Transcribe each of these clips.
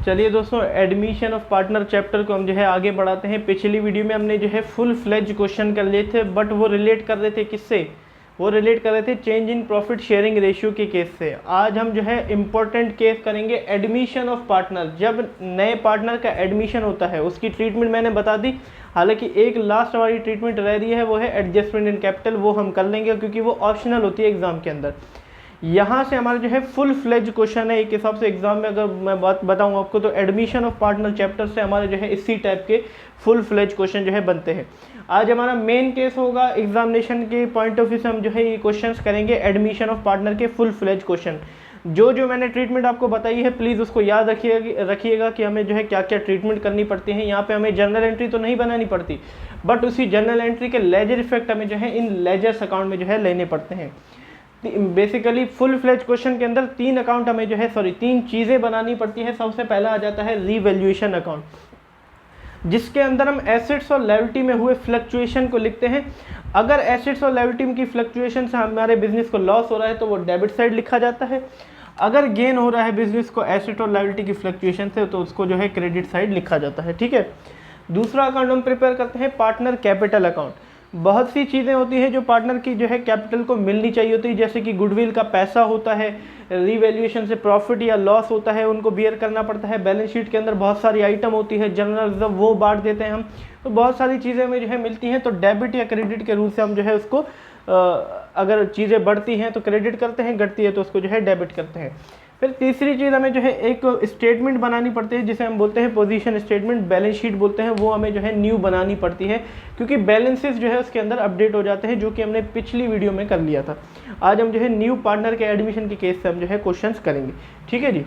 चलिए दोस्तों, admission of partner chapter को हम जो है आगे बढ़ाते हैं। पिछली वीडियो में हमने जो है फुल फ्लेज क्वेश्चन कर लिए थे, बट वो रिलेट कर रहे थे किससे? वो रिलेट कर रहे थे change in profit sharing ratio के केस से। आज हम जो है इम्पोर्टेंट केस करेंगे एडमिशन ऑफ पार्टनर। जब नए पार्टनर का एडमिशन होता है उसकी ट्रीटमेंट मैंने बता दी, हालांकि एक लास्ट वाली ट्रीटमेंट रह रही है, वो है एडजस्टमेंट इन कैपिटल। वो हम कर लेंगे क्योंकि वो ऑप्शनल होती है एग्जाम के अंदर। यहाँ से हमारा जो है फुल फ्लेज क्वेश्चन है एक हिसाब से एग्जाम में। अगर मैं बात बताऊँ आपको तो एडमिशन ऑफ पार्टनर चैप्टर से हमारे जो है इसी टाइप के फुल फ्लेज क्वेश्चन जो है बनते हैं। आज हमारा मेन केस होगा एग्जामिनेशन के पॉइंट ऑफ व्यू से हम जो है ये क्वेश्चंस करेंगे एडमिशन ऑफ पार्टनर के फुल फ्लेज क्वेश्चन। जो मैंने ट्रीटमेंट आपको बताई है प्लीज़ उसको याद रखिएगा कि हमें जो है क्या क्या ट्रीटमेंट करनी पड़ती है। यहाँ पे हमें जर्नल एंट्री तो नहीं बनानी पड़ती, बट उसी जर्नल एंट्री के लेजर इफेक्ट हमें जो है इन लेजर्स अकाउंट में जो है लेने पड़ते हैं। बेसिकली फुल फ्लेज क्वेश्चन के अंदर तीन चीज़ें बनानी पड़ती है। सबसे पहला आ जाता है रीवैल्यूएशन अकाउंट, जिसके अंदर हम एसेट्स और लायबिलिटी में हुए फ्लक्चुएशन को लिखते हैं। अगर एसेट्स और लायबिलिटी की फ्लक्चुएशन से हमारे बिजनेस को लॉस हो रहा है तो वो डेबिट साइड लिखा जाता है। अगर गेन हो रहा है बिजनेस को एसेट और लायबिलिटी की फ्लक्चुएशन से तो उसको जो है क्रेडिट साइड लिखा जाता है। ठीक है, दूसरा अकाउंट हम प्रिपेयर करते हैं पार्टनर कैपिटल अकाउंट। बहुत सी चीज़ें होती है जो पार्टनर की जो है कैपिटल को मिलनी चाहिए होती है, जैसे कि गुडविल का पैसा होता है, रीवैल्यूएशन से प्रॉफिट या लॉस होता है, उनको बियर करना पड़ता है। बैलेंस शीट के अंदर बहुत सारी आइटम होती है, जनरल रिजर्व वो बांट देते हैं हम, तो बहुत सारी चीज़ें हमें जो है मिलती हैं। तो डेबिट या क्रेडिट के रूल से हम जो है उसको अगर चीज़ें बढ़ती हैं तो क्रेडिट करते हैं, घटती है तो उसको जो है डेबिट करते हैं। फिर तीसरी चीज़ हमें जो है एक स्टेटमेंट बनानी पड़ती है जिसे हम बोलते हैं पोजीशन स्टेटमेंट, बैलेंस शीट बोलते हैं। वो हमें जो है न्यू बनानी पड़ती है क्योंकि बैलेंसेस जो है उसके अंदर अपडेट हो जाते हैं, जो कि हमने पिछली वीडियो में कर लिया था। आज हम जो है न्यू पार्टनर के एडमिशन के केस से हम जो है क्वेश्चंस करेंगे। ठीक है जी,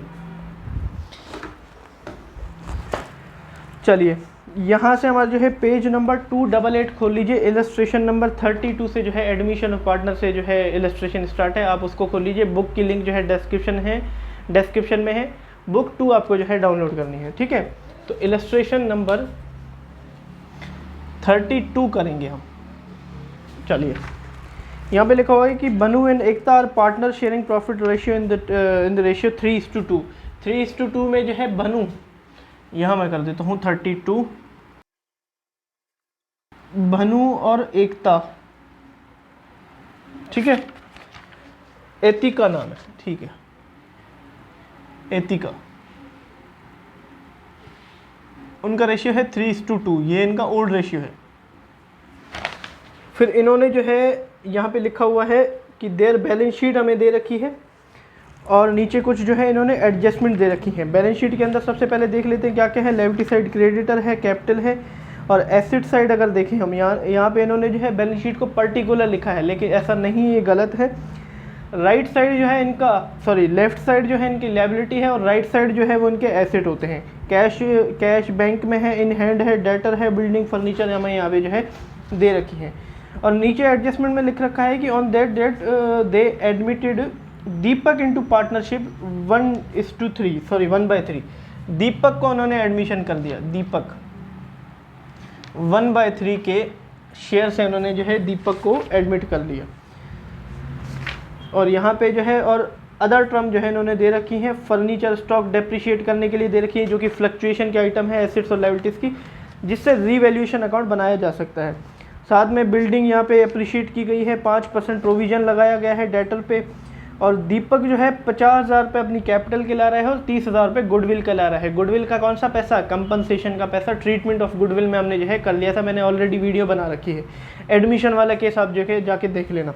चलिए यहाँ से हमारा जो है पेज नंबर 288 खोल लीजिए। इलस्ट्रेशन नंबर 32 से जो है एडमिशन ऑफ पार्टनर से जो है इलस्ट्रेशन स्टार्ट है, आप उसको खोल लीजिए। बुक की लिंक जो है डिस्क्रिप्शन में है। बुक 2 आपको जो है डाउनलोड करनी है। ठीक है, तो इलस्ट्रेशन नंबर 32 करेंगे हम। चलिए, यहाँ पे लिखा हुआ है कि Banu and Ekta are partner sharing profit ratio in the ratio 3:2। 3:2 में जो है बनु, यहाँ मैं कर देता हूँ 32, भनु और एकता। ठीक है, एतिका नाम है। ठीक है, एतिका, उनका रेशियो है 3:2, ये इनका ओल्ड रेशियो है। फिर इन्होंने जो है यहाँ पे लिखा हुआ है कि देयर बैलेंस शीट हमें दे रखी है और नीचे कुछ जो है इन्होंने एडजस्टमेंट दे रखी है। बैलेंस शीट के अंदर सबसे पहले देख लेते हैं क्या क्या है। लायबिलिटी साइड क्रेडिटर है, कैपिटल है, और एसेट साइड अगर देखें हम यहाँ पे इन्होंने जो है बैलेंस शीट को पर्टिकुलर लिखा है, लेकिन ऐसा नहीं, ये गलत है। राइट साइड जो है इनका लेफ्ट साइड जो है इनकी लायबिलिटी है और राइट साइड जो है वो इनके एसेट होते हैं। कैश बैंक में है, इन हैंड है, डेटर है, बिल्डिंग फर्नीचर हमें यहाँ पे जो है दे रखी है। और नीचे एडजस्टमेंट में लिख रखा है कि on that date they admitted Deepak into partnership 1:3। Deepak को उन्होंने एडमिशन कर दिया। दीपक 1/3 के शेयर से उन्होंने जो है दीपक को एडमिट कर लिया। और यहाँ पे जो है और अदर टर्म जो है इन्होंने दे रखी हैं। फर्नीचर स्टॉक डेप्रिशिएट करने के लिए दे रखी है, जो कि फ्लक्चुएशन के आइटम है एसेट्स और लायबिलिटीज़ की, जिससे रीवैल्यूएशन अकाउंट बनाया जा सकता है। साथ में बिल्डिंग यहाँ पे अप्रिशिएट की गई है, 5% प्रोविजन लगाया गया है डेटर पे। और दीपक जो है 50,000 रुपये अपनी कैपिटल के ला रहा है और 30,000 रुपये गुडविल का ला रहा है। गुडविल का कौन सा पैसा? कंपनसेशन का पैसा। ट्रीटमेंट ऑफ गुडविल में हमने जो है कर लिया था, मैंने ऑलरेडी वीडियो बना रखी है। एडमिशन वाला केस आप जो है जाके देख लेना।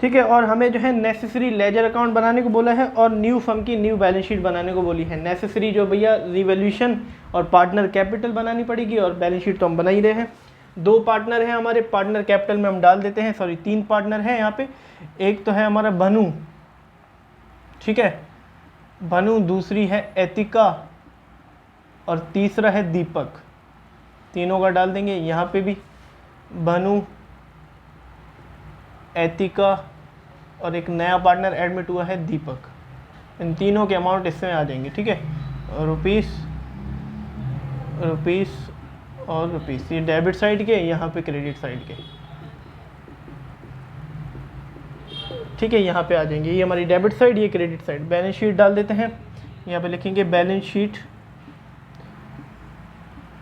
ठीक है, और हमें जो है नेसेसरी लेजर अकाउंट बनाने को बोला है और न्यू फर्म की न्यू बैलेंस शीट बनाने को बोली है। नेसेसरी जो भैया रिवैल्यूएशन और पार्टनर कैपिटल बनानी पड़ेगी, और बैलेंस शीट तो हम बना ही रहे हैं। 2 पार्टनर हैं हमारे, पार्टनर कैपिटल में हम डाल देते हैं। 3 पार्टनर हैं यहाँ पे। एक तो है हमारा भनु, ठीक है, भनु, दूसरी है एतिका और तीसरा है दीपक। तीनों का डाल देंगे यहाँ पे भी, भनु, एतिका और एक नया पार्टनर एडमिट हुआ है दीपक। इन तीनों के अमाउंट इसमें आ जाएंगे। ठीक है, रुपीस और रुपीस, ये डेबिट साइड के, यहाँ पे क्रेडिट साइड के। ठीक है, यहाँ पे आ जाएंगे, ये हमारी डेबिट साइड, ये क्रेडिट साइड। बैलेंस शीट डाल देते हैं, यहाँ पे लिखेंगे बैलेंस शीट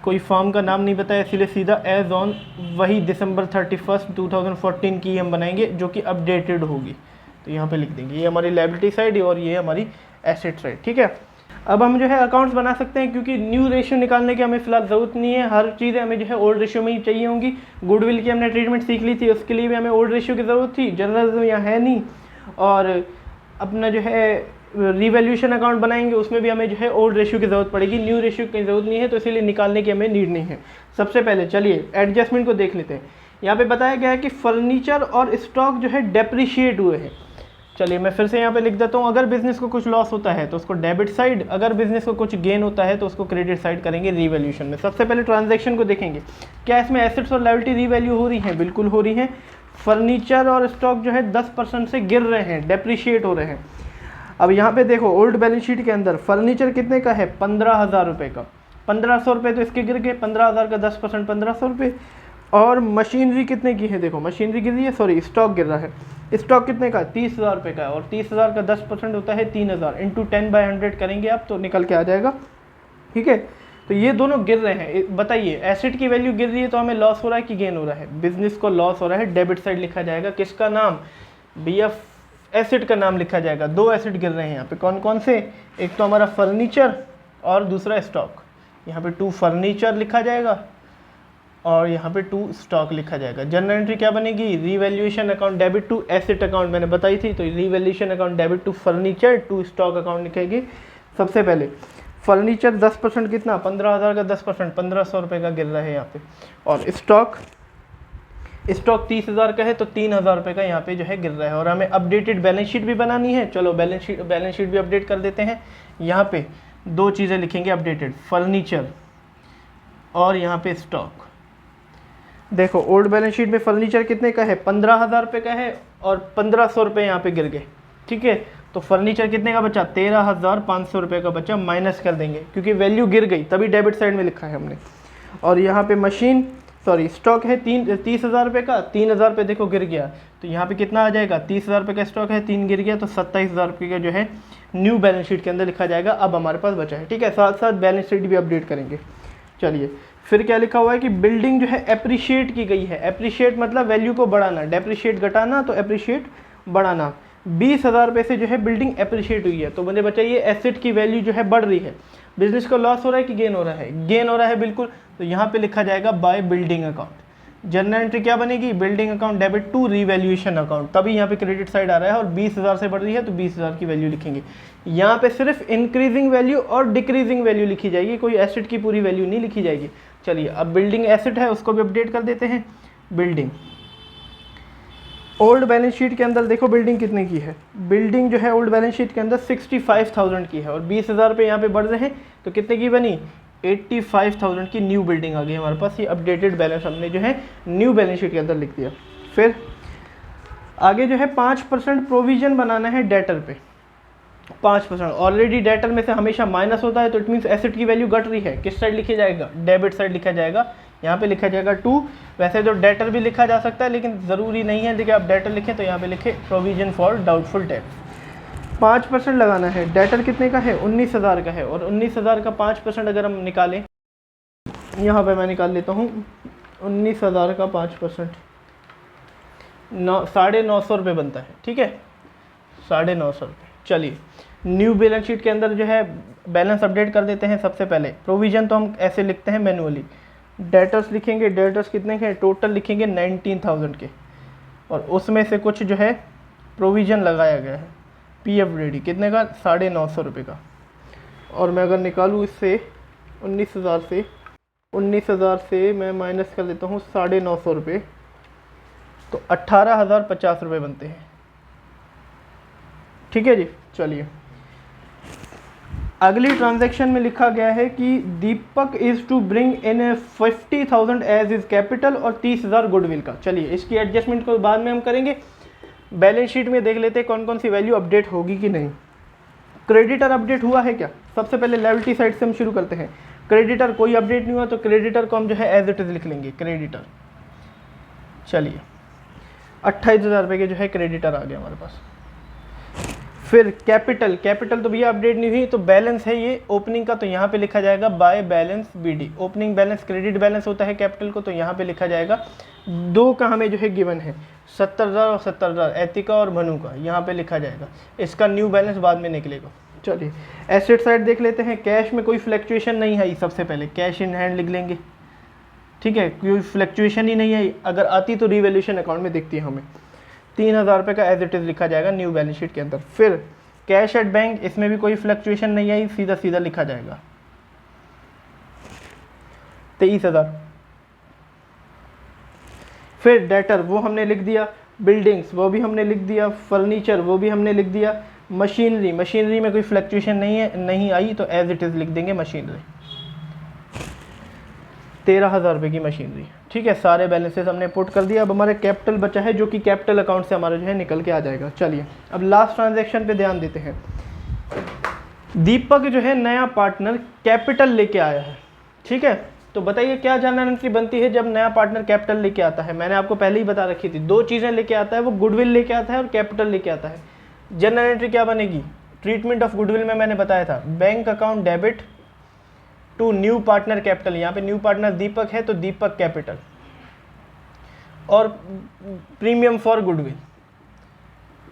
कोई फॉर्म का नाम नहीं बताया, इसलिए सीधा एज ऑन वही दिसंबर 31 2014 की हम बनाएंगे जो कि अपडेटेड होगी। तो यहाँ पे लिख देंगे ये हमारी लायबिलिटी साइड और ये हमारी एसेट साइड। ठीक है, अब हम जो है अकाउंट्स बना सकते हैं, क्योंकि न्यू रेशियो निकालने की हमें फिलहाल ज़रूरत नहीं है, हर चीज़ें हमें जो है ओल्ड रेशियो में ही चाहिए होंगी। गुडविल की हमने ट्रीटमेंट सीख ली थी, उसके लिए भी हमें ओल्ड रेशियो की ज़रूरत थी, जर्नलिज्म यहाँ है नहीं। और अपना जो है रिवैल्यूएशन अकाउंट बनाएंगे, उसमें भी हमें जो है ओल्ड रेशियो की ज़रूरत पड़ेगी, न्यू रेशियो की ज़रूरत नहीं है, तो इसीलिए निकालने की हमें नीड नहीं है। सबसे पहले चलिए एडजस्टमेंट को देख लेते हैं। यहाँ पे बताया गया है कि फर्नीचर और स्टॉक जो है डेप्रिशिएट हुए हैं। चलिए मैं फिर से यहाँ पे लिख देता हूँ, अगर बिजनेस को कुछ लॉस होता है तो उसको डेबिट साइड, अगर बिजनेस को कुछ गेन होता है तो उसको क्रेडिट साइड करेंगे रिवैल्यूएशन में। सबसे पहले ट्रांजैक्शन को देखेंगे, क्या इसमें एसेट्स और लायबिलिटी रिवैल्यू हो रही हैं? बिल्कुल हो रही हैं। फर्नीचर और स्टॉक जो है 10% से गिर रहे हैं, डेप्रिशिएट हो रहे हैं। अब यहाँ पे देखो ओल्ड बैलेंस शीट के अंदर फर्नीचर कितने का है? 15,000 रुपये का, 1500 रुपये तो इसके गिर गए, 15,000 का 10% 1500 रुपये। और मशीनरी कितने की है? देखो मशीनरी गिर रही है, सॉरी स्टॉक गिर रहा है। स्टॉक कितने का? 30,000 रुपये का है, और 30,000 का 10% होता है 3,000, इंटू 10/100 करेंगे आप तो निकल के आ जाएगा। ठीक है, तो ये दोनों गिर रहे हैं। बताइए एसेट की वैल्यू गिर रही है तो हमें लॉस हो रहा है कि गेन हो रहा है? बिजनेस को लॉस हो रहा है, डेबिट साइड लिखा जाएगा। किसका नाम? भैया एसेट का नाम लिखा जाएगा। दो एसेट गिर रहे हैं यहाँ पे, कौन कौन से? एक तो हमारा फर्नीचर और दूसरा स्टॉक। यहाँ पे 2 फर्नीचर लिखा जाएगा और यहाँ पे 2 स्टॉक लिखा जाएगा। जनरल एंट्री क्या बनेगी? Revaluation account debit to asset account, मैंने बताई थी, तो revaluation account debit to furniture to stock account लिखेगी। सबसे पहले फर्नीचर 10% कितना? 15,000 का 10% 1500 रुपये का गिर रहा है यहाँ पे। और स्टॉक 30,000 का है तो 3,000 रुपये का यहाँ पे जो है गिर रहा है। और हमें अपडेटेड बैलेंस शीट भी बनानी है, चलो बैलेंस शीट भी अपडेट कर देते हैं। यहाँ पे 2 चीज़ें लिखेंगे अपडेटेड, फर्नीचर और यहाँ पे स्टॉक। देखो ओल्ड बैलेंस शीट में फर्नीचर कितने का है? 15,000 रुपये का है और 1500 रुपये यहाँ पे गिर गए। ठीक है, तो फर्नीचर कितने का बचा? 13,500 रुपये का बचा, माइनस कर देंगे क्योंकि वैल्यू गिर गई, तभी डेबिट साइड में लिखा है हमने। और यहाँ पे स्टॉक है 30,000 रुपये का, 3,000 रुपये देखो गिर गया, तो यहाँ पे कितना आ जाएगा? 30,000 रुपये का स्टॉक है, 3 गिर गया तो 27,000 रुपये का जो है न्यू बैलेंस शीट के अंदर लिखा जाएगा। अब हमारे पास बचा है। ठीक है, साथ साथ बैलेंस शीट भी अपडेट करेंगे। चलिए फिर क्या लिखा हुआ है कि बिल्डिंग जो है एप्रिशिएट की गई है। एप्रिशिएट मतलब वैल्यू को बढ़ाना, डेप्रिशिएट घटाना, तो एप्रिशिएट बढ़ाना। 20,000 रुपये से जो है बिल्डिंग एप्रिशिएट हुई है, तो मुझे बताइए एसेट की वैल्यू जो है बढ़ रही है, बिजनेस को लॉस हो रहा है कि गेन हो रहा है? गेन हो रहा है बिल्कुल, तो यहाँ पे लिखा जाएगा by building account. General entry क्या बनेगी? Building account debit to revaluation account, तभी यहाँ पे क्रेडिट साइड आ रहा है। और 20,000 से बढ़ रही है तो 20,000 की वैल्यू लिखेंगे। यहाँ पे सिर्फ इंक्रीजिंग वैल्यू और डिक्रीजिंग वैल्यू लिखी जाएगी, कोई एसेट की पूरी वैल्यू नहीं लिखी जाएगी। चलिए अब बिल्डिंग एसेट है उसको भी अपडेट कर देते हैं। बिल्डिंग ओल्ड बैलेंस शीट के अंदर देखो बिल्डिंग कितने की है? बिल्डिंग जो है ओल्ड बैलेंस शीट के अंदर 65,000 की है और 20,000 रुपये यहाँ पे बढ़ रहे हैं, तो कितने की बनी? 85,000 की न्यू बिल्डिंग आ गई हमारे पास। ये अपडेटेड बैलेंस हमने जो है न्यू बैलेंस शीट के अंदर लिख दिया। फिर आगे जो है 5% प्रोविजन बनाना है डेटर पे। 5% ऑलरेडी डेटर में से हमेशा माइनस होता है, तो इट मीन्स एसेट की वैल्यू घट रही है। किस साइड लिखा जाएगा? डेबिट साइड लिखा जाएगा। यहाँ पे लिखा जाएगा 2। वैसे तो डेटर भी लिखा जा सकता है लेकिन ज़रूरी नहीं है। देखिए आप डेटर लिखें तो यहाँ पे लिखे प्रोविजन फॉर डाउटफुल डेट्स। 5% लगाना है। डेटर कितने का है? 19,000 का है, और 19,000 का 5% अगर हम निकालें, यहाँ पे मैं निकाल लेता हूँ, 19,000 का 5% 950 रुपये बनता है। ठीक है, 950 रुपये। चलिए न्यू बैलेंस शीट के अंदर जो है बैलेंस अपडेट कर देते हैं। सबसे पहले प्रोविजन तो हम ऐसे लिखते हैं मैनुअली, डेटर्स लिखेंगे। डेटर्स कितने के? टोटल लिखेंगे 19,000 के, और उसमें से कुछ जो है प्रोविज़न लगाया गया है। पीएफ रेडी कितने का? 950 रुपये का। और मैं अगर निकालूँ इससे 19,000 से मैं माइनस कर देता हूँ 950 रुपये, तो 18,050 रुपये बनते हैं। ठीक है जी। चलिए अगली ट्रांजैक्शन में लिखा गया है कि Deepak is to bring in 50,000 as his capital और 30,000 गुडविल का। चलिए इसकी एडजस्टमेंट को बाद में हम करेंगे। बैलेंस शीट में देख लेते हैं कौन कौन सी वैल्यू अपडेट होगी कि नहीं। क्रेडिटर अपडेट हुआ है क्या? सबसे पहले लायबिलिटी साइड से हम शुरू करते हैं। क्रेडिटर कोई अपडेट नहीं हुआ, तो क्रेडिटर को हम जो है एज इट इज़ लिख लेंगे, क्रेडिटर। चलिए 28,000 रुपये के जो है क्रेडिटर आ गया हमारे पास। फिर कैपिटल, कैपिटल तो भैया अपडेट नहीं हुई, तो बैलेंस है ये ओपनिंग का, तो यहाँ पे लिखा जाएगा by balance BD. Opening balance credit balance होता है कैपिटल को, तो यहाँ पे लिखा जाएगा। दो का हमें जो है गिवन है 70,000 और 70,000 एतिका और भनू का, यहाँ पे लिखा जाएगा। इसका न्यू बैलेंस बाद में निकलेगा। चलिए एसेट साइड देख लेते हैं। कैश में कोई फ्लक्चुएशन नहीं आई, सबसे पहले कैश इन हैंड लिख लेंगे, ठीक है, कोई फ्लक्चुएशन ही नहीं आई। अगर आती तो रिवैल्यूएशन अकाउंट में दिखती है हमें। 3,000 रुपये का एज इट इज़ लिखा जाएगा न्यू बैलेंस शीट के अंदर। फिर कैश एट बैंक, इसमें भी कोई फ्लक्चुएशन नहीं आई, सीधा सीधा लिखा जाएगा 23,000। फिर डेटर वो हमने लिख दिया, बिल्डिंग्स वो भी हमने लिख दिया, फर्नीचर वो भी हमने लिख दिया, मशीनरी, मशीनरी में कोई फ्लक्चुएशन नहीं आई, तो एज इट इज़ लिख देंगे मशीनरी। 13,000 रुपये की मशीनरी, ठीक है। सारे बैलेंसेस हमने पुट कर दिया। अब हमारे कैपिटल बचा है, जो कि कैपिटल अकाउंट से हमारा जो है निकल के आ जाएगा। चलिए अब लास्ट ट्रांजैक्शन पे ध्यान देते हैं। दीपक जो है नया पार्टनर कैपिटल लेके आया है, ठीक है। तो बताइए क्या जर्नल एंट्री बनती है जब नया पार्टनर कैपिटल लेके आता है। मैंने आपको पहले ही बता रखी थी, दो चीज़ें लेके आता है, वो गुडविल लेके आता है और कैपिटल लेके आता है। जर्नल एंट्री क्या बनेगी, ट्रीटमेंट ऑफ गुडविल में मैंने बताया था, bank account debit to new partner capital. यहाँ पे न्यू पार्टनर दीपक है तो दीपक कैपिटल, और premium for goodwill,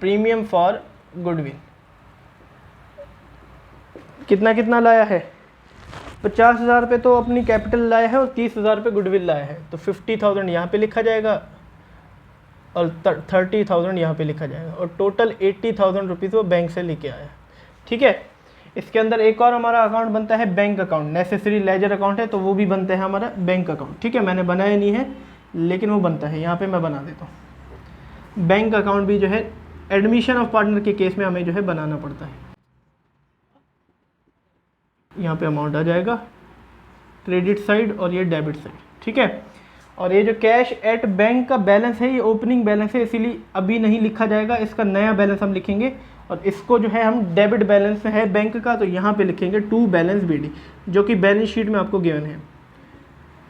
premium for goodwill कितना कितना लाया है, 50,000 रुपये तो अपनी कैपिटल लाया है और 30,000 रुपये गुडविल लाया है, तो 50,000 यहाँ पे लिखा जाएगा और 30,000 यहाँ पे लिखा जाएगा, और टोटल 80,000 रुपीज़ वो बैंक से लेके आया, ठीक है। इसके अंदर एक और हमारा अकाउंट बनता है bank account, necessary ledger account है, तो वो भी बनता है हमारा बैंक अकाउंट, ठीक है। मैंने बनाया नहीं है लेकिन वो बनता है, यहाँ पे मैं बना देता हूँ। बैंक अकाउंट भी जो है एडमिशन ऑफ पार्टनर के केस में हमें जो है बनाना पड़ता है। यहाँ पे अमाउंट आ जाएगा क्रेडिट साइड और ये डेबिट साइड, ठीक है। और ये जो कैश एट बैंक का बैलेंस है ये ओपनिंग बैलेंस है, इसीलिए अभी नहीं लिखा जाएगा, इसका नया बैलेंस हम लिखेंगे। और इसको जो है हम डेबिट बैलेंस है बैंक का, तो यहाँ पे लिखेंगे टू बैलेंस बीडी, जो कि बैलेंस शीट में आपको गिवन है।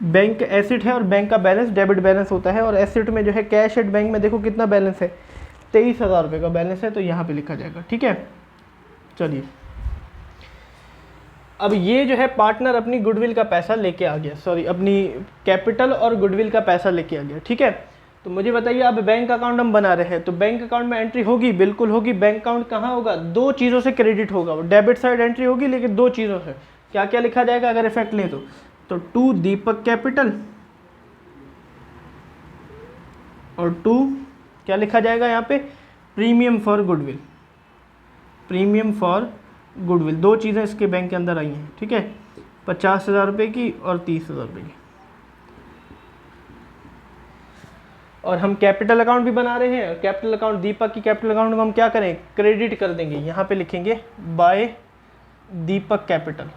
बैंक एसेट है और बैंक का बैलेंस डेबिट बैलेंस होता है, और एसेट में जो है कैश एट बैंक में देखो कितना बैलेंस है, 23,000 रुपये का बैलेंस है, तो यहाँ पे लिखा जाएगा, ठीक है। चलिए अब ये जो है पार्टनर अपनी गुडविल का पैसा लेके आ गया, सॉरी अपनी कैपिटल और गुडविल का पैसा लेके आ गया, ठीक है। तो मुझे बताइए अब बैंक अकाउंट हम बना रहे हैं, तो बैंक अकाउंट में एंट्री होगी, बिल्कुल होगी। बैंक अकाउंट कहाँ होगा, दो चीज़ों से क्रेडिट होगा, वो डेबिट साइड एंट्री होगी, लेकिन दो चीज़ों से। क्या क्या लिखा जाएगा अगर इफेक्ट लें तो टू दीपक कैपिटल और टू क्या लिखा जाएगा यहाँ पे, premium for goodwill, premium for goodwill. दो चीज़ें इसके बैंक के अंदर आई हैं, ठीक है, 50,000 रुपये की और 30,000 रुपये की। और हम कैपिटल अकाउंट भी बना रहे हैं, कैपिटल अकाउंट दीपक की कैपिटल अकाउंट को हम क्या करें, क्रेडिट कर देंगे। यहाँ पे लिखेंगे by Deepak capital,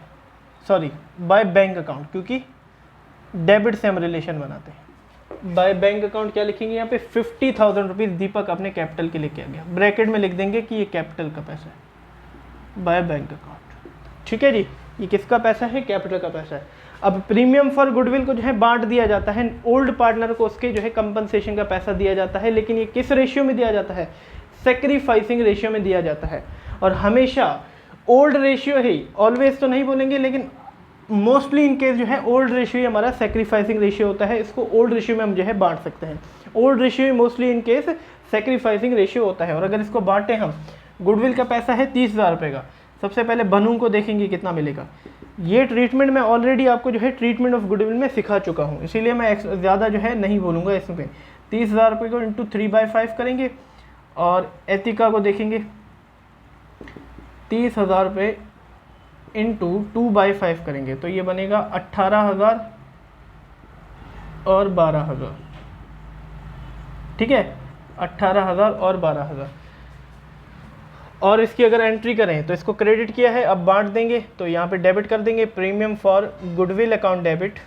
sorry by bank account, क्योंकि डेबिट से हम रिलेशन बनाते हैं। बाय बैंक अकाउंट क्या लिखेंगे यहाँ पे, 50,000 रुपीज़ दीपक अपने कैपिटल के लेके आ गया, ब्रैकेट में लिख देंगे कि ये कैपिटल का पैसा है बाय बैंक अकाउंट, ठीक है जी। ये किसका पैसा है, कैपिटल का पैसा है। अब प्रीमियम फॉर गुडविल को जो है बांट दिया जाता है, ओल्ड पार्टनर को उसके जो है कंपनसेशन का पैसा दिया जाता है, लेकिन ये किस रेशियो में दिया जाता है, सेक्रीफाइसिंग रेशियो में दिया जाता है। और हमेशा ओल्ड रेशियो है, ऑलवेज तो नहीं बोलेंगे लेकिन मोस्टली इन केस जो है ओल्ड रेशियो हमारा सेक्रीफाइसिंग रेशियो होता है, इसको ओल्ड रेशियो में हम जो है बांट सकते हैं। Old ratio mostly in case sacrificing ratio होता है। और अगर इसको बांटे हम, गुडविल का पैसा है 30,000 रुपये का, सबसे पहले बनू को देखेंगे कितना मिलेगा। ये ट्रीटमेंट मैं ऑलरेडी आपको जो है ट्रीटमेंट ऑफ गुडविल में सिखा चुका हूँ, इसीलिए मैं ज़्यादा जो है नहीं बोलूँगा इसमें। 30,000 रुपये को इंटू 3/5 करेंगे, और एतिका को देखेंगे 30,000 रुपये इंटू 2/5 करेंगे, तो ये बनेगा 18,000 और 12,000, ठीक है, 18,000 और 12,000। और इसकी अगर एंट्री करें तो इसको क्रेडिट किया है, अब बांट देंगे, तो यहाँ पे डेबिट कर देंगे, premium for goodwill account debit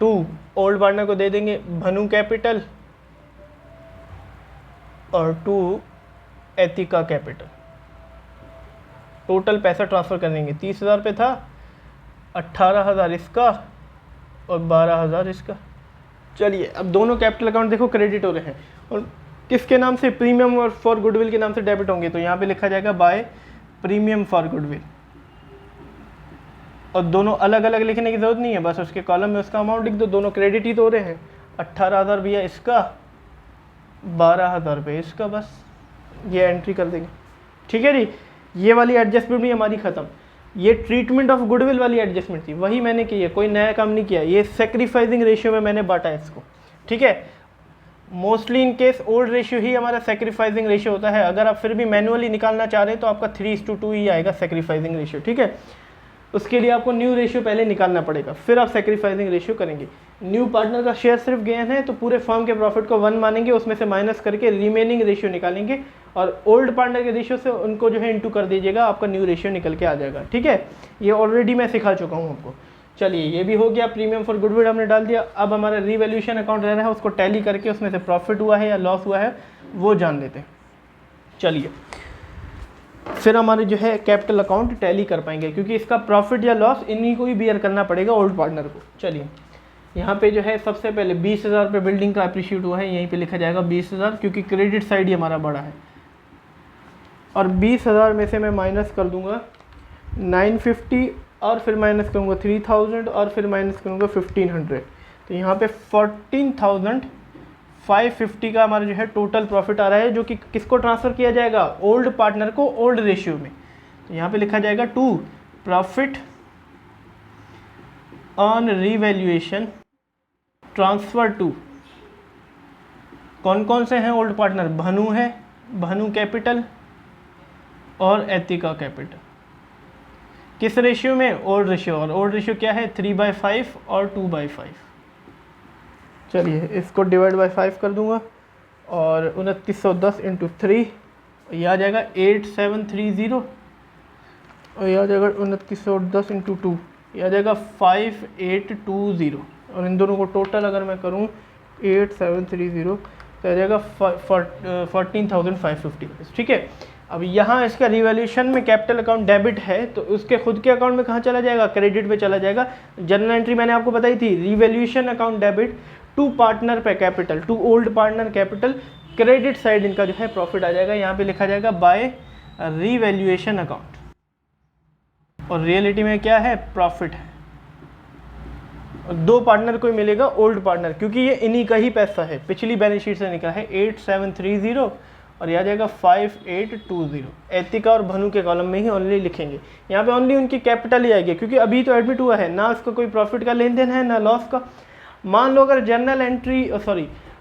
to old partner को दे देंगे भनू कैपिटल और टू एतिका कैपिटल। टोटल पैसा ट्रांसफ़र कर देंगे, 30,000 रुपये था, 18,000 इसका और 12,000 इसका। चलिए अब दोनों कैपिटल अकाउंट देखो क्रेडिट हो रहे हैं, और किसके नाम से, प्रीमियम और फॉर गुडविल के नाम से डेबिट होंगे, तो यहाँ पे लिखा जाएगा बाय प्रीमियम फॉर गुडविल। और दोनों अलग अलग लिखने की जरूरत नहीं है, बस उसके कॉलम में उसका अमाउंट लिख दो, दोनों क्रेडिट ही तो हो रहे हैं। 18,000 भैया इसका, 12,000 रुपये इसका, बस ये एंट्री कर देंगे। ठीक है जी, ये वाली एडजस्टमेंट भी हमारी ख़त्म। ये ट्रीटमेंट ऑफ गुडविल वाली एडजस्टमेंट थी, वही मैंने की है, कोई नया काम नहीं किया। ये सेक्रीफाइसिंग रेशियो में मैंने बांटा है इसको। ठीक है, mostly in case old ratio ही हमारा सेक्रीफाइसिंग रेशियो होता है। अगर आप फिर भी मैनुअली निकालना चाह रहे हैं तो आपका 3:2 ही आएगा सेक्रीफाइसिंग रेशियो। ठीक है, उसके लिए आपको न्यू रेशियो पहले निकालना पड़ेगा, फिर आप सेक्रीफाइसिंग रेशियो करेंगे। न्यू पार्टनर का शेयर सिर्फ गेन है तो पूरे फर्म के प्रॉफिट को 1 मानेंगे, उसमें से माइनस करके रिमेनिंग रेशियो निकालेंगे और ओल्ड पार्टनर के रेशियो से उनको जो है इंटू कर दीजिएगा, आपका न्यू रेशियो निकल के आ जाएगा। ठीक है, ये ऑलरेडी मैं सिखा चुका हूँ आपको। चलिए, ये भी हो गया, प्रीमियम फॉर गुडविल हमने डाल दिया। अब हमारा रीवैल्यूएशन अकाउंट रह रहा है, उसको टैली करके उसमें से प्रॉफिट हुआ है या लॉस हुआ है वो जान लेते हैं। चलिए, फिर हमारे जो है कैपिटल अकाउंट टैली कर पाएंगे, क्योंकि इसका प्रॉफिट या लॉस इन्हीं को ही बियर करना पड़ेगा, ओल्ड पार्टनर को। चलिए, यहाँ पे जो है सबसे पहले 20,000 रुपये बिल्डिंग का अप्रिशिएट हुआ है, यहीं पे लिखा जाएगा 20,000, क्योंकि क्रेडिट साइड ही हमारा बड़ा है। और 20,000 में से मैं माइनस कर दूंगा 950 और फिर माइनस करूँगा 3,000 और फिर माइनस करूँगा 1,500, तो यहाँ पे 14,550 का हमारा जो है टोटल प्रॉफिट आ रहा है, जो कि किसको ट्रांसफ़र किया जाएगा, ओल्ड पार्टनर को, ओल्ड रेशियो में। तो यहाँ पे लिखा जाएगा to profit on revaluation transfer to, कौन कौन से हैं ओल्ड पार्टनर, भानु है, भानु कैपिटल और एतिका कैपिटल। किस रेशियो में, ओल्ड रेशियो, और ओल्ड रेशियो क्या है 3/5 और 2/5। चलिए, इसको डिवाइड बाय 5 कर दूंगा और 2910 इंटू 3, ये आ जाएगा 8730, और ये आ जाएगा 2910 इंटू 2, ये आ जाएगा 5820, और इन दोनों को टोटल अगर मैं करूं 8730 तो आ जाएगा 14,550। ठीक है, अब यहाँ इसका रिवैल्यूएशन में कैपिटल अकाउंट डेबिट है, तो उसके खुद के अकाउंट में कहाँ चला जाएगा, क्रेडिट पे चला जाएगा। जनरल एंट्री मैंने आपको बताई थी, revaluation account debit to partner पे capital, to old partner capital, credit side इनका जो है प्रॉफिट आ जाएगा। यहाँ पे लिखा जाएगा बाय रिवैल्यूएशन अकाउंट, और रियलिटी में क्या है, प्रॉफिट है। दो पार्टनर को मिलेगा, ओल्ड पार्टनर, क्योंकि ये इन्हीं का ही पैसा है, पिछली बैलेंस शीट से निकला है 8730 और यह आ जाएगा 5820। एतिका और भनु के कॉलम में ही ओनली लिखेंगे, यहाँ पे ओनली उनकी कैपिटल ही आएगी, क्योंकि अभी तो एडमिट हुआ है ना, उसका कोई प्रॉफिट का लेन देन है ना लॉस का। मान लो अगर जनरल एंट्री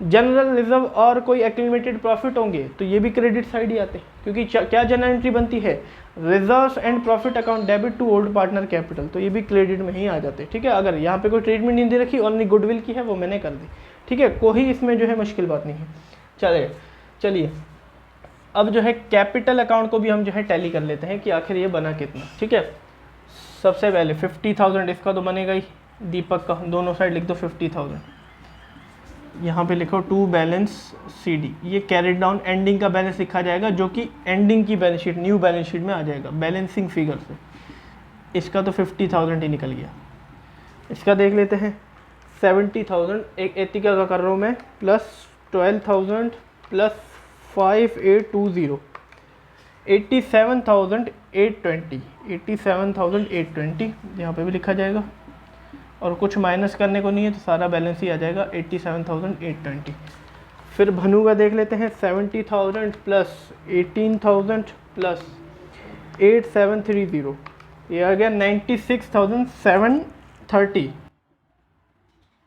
जनरल रिजर्व और कोई एक्यूमुलेटेड प्रॉफिट होंगे तो ये भी क्रेडिट साइड ही आते हैं, क्योंकि क्या जनरल एंट्री बनती है, reserves and profit account debit to old partner capital, तो ये भी क्रेडिट में ही आ जाते हैं। ठीक है, अगर यहाँ पे कोई ट्रीटमेंट नहीं दे रखी, ओनली गुडविल की है, वो मैंने कर दी। ठीक है, कोई इसमें जो है मुश्किल बात नहीं है। चलिए, अब जो है कैपिटल अकाउंट को भी हम जो है टैली कर लेते हैं कि आखिर ये बना कितना। ठीक है, सबसे पहले 50,000 इसका तो बनेगा ही, दीपक का दोनों साइड लिख दो 50,000। यहाँ पे लिखो टू बैलेंस CD, ये कैरिड डाउन एंडिंग का बैलेंस लिखा जाएगा, जो कि एंडिंग की balance sheet, new balance sheet में आ जाएगा बैलेंसिंग फिगर से। इसका तो 50,000 ही निकल गया। इसका देख लेते हैं 70,000, एक एतिका का कर रहा हूँ मैं, प्लस 12,000 प्लस 5820, 87,820, 87,820 यहाँ पे भी लिखा जाएगा, और कुछ माइनस करने को नहीं है तो सारा बैलेंस ही आ जाएगा 87,820। फिर भनु का देख लेते हैं 70,000 प्लस 18,000 प्लस 8730, ये आ गया 96,730,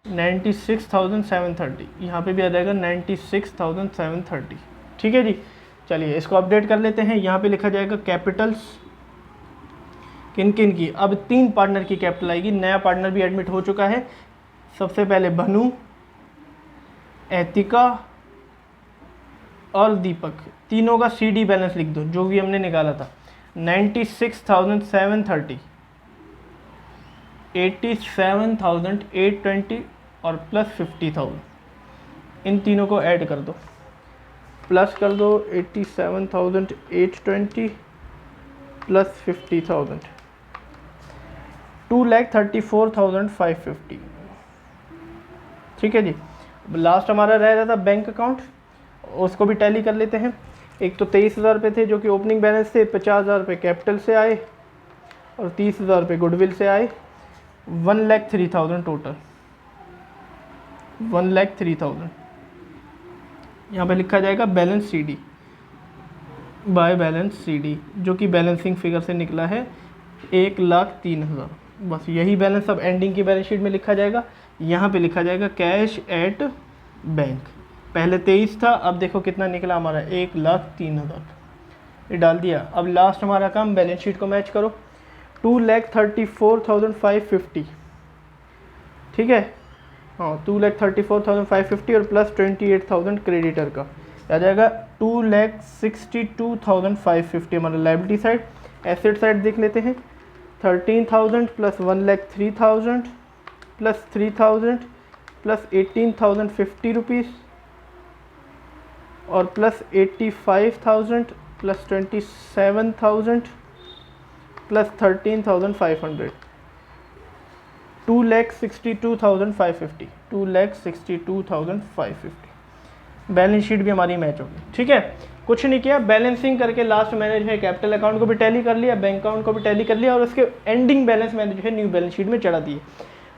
96,730, यहाँ पे भी आ जाएगा 96,730। ठीक है जी, चलिए इसको अपडेट कर लेते हैं। यहाँ पे लिखा जाएगा कैपिटल्स किन किन की, अब 3 पार्टनर की कैपिटल आएगी, नया पार्टनर भी एडमिट हो चुका है। सबसे पहले भनु, एतिका और दीपक, तीनों का CD बैलेंस लिख दो जो भी हमने निकाला था, 96,730, 87,820 और प्लस 50,000, इन तीनों को ऐड कर दो, प्लस कर दो 87,820 प्लस 50,000, 2,34,550। ठीक है जी, लास्ट हमारा रह रहा था बैंक अकाउंट, उसको भी टैली कर लेते हैं। एक तो 23,000 रुपये थे जो कि ओपनिंग बैलेंस थे, 50,000 रुपये कैपिटल से आए और 30,000 रुपये गुडविल से आए, 1,03,000 टोटल, 1,03,000। यहाँ पे लिखा जाएगा balance CD by balance CD, जो कि बैलेंसिंग फिगर से निकला है 1,03,000। बस यही बैलेंस अब एंडिंग की बैलेंस शीट में लिखा जाएगा। यहाँ पे लिखा जाएगा कैश एट बैंक। पहले 23 था, अब देखो कितना निकला हमारा, 1,03,000, ये डाल दिया। अब लास्ट हमारा काम बैलेंस शीट को मैच करो, 2,34,550, ठीक है, हाँ 2,34,550 और प्लस 28,000 क्रेडिटर का आ जाएगा 2,62,550 हमारा लायबिलिटी साइड। एसेट साइड देख लेते हैं, 13,000 प्लस 1,03,000 प्लस 3,000 प्लस 18,050 रुपीज़ और plus 85,000 plus 27,000 plus 13,500, 2,62,550, 2,62,550। Balance sheet भी हमारी मैच होगी, ठीक है। कुछ नहीं किया, बैलेंसिंग करके लास्ट मैंने जो है कैपिटल अकाउंट को भी टैली कर लिया, बैंक अकाउंट को भी टैली कर लिया और उसके एंडिंग बैलेंस मैंने जो है न्यू बैलेंस शीट में चढ़ा दिए।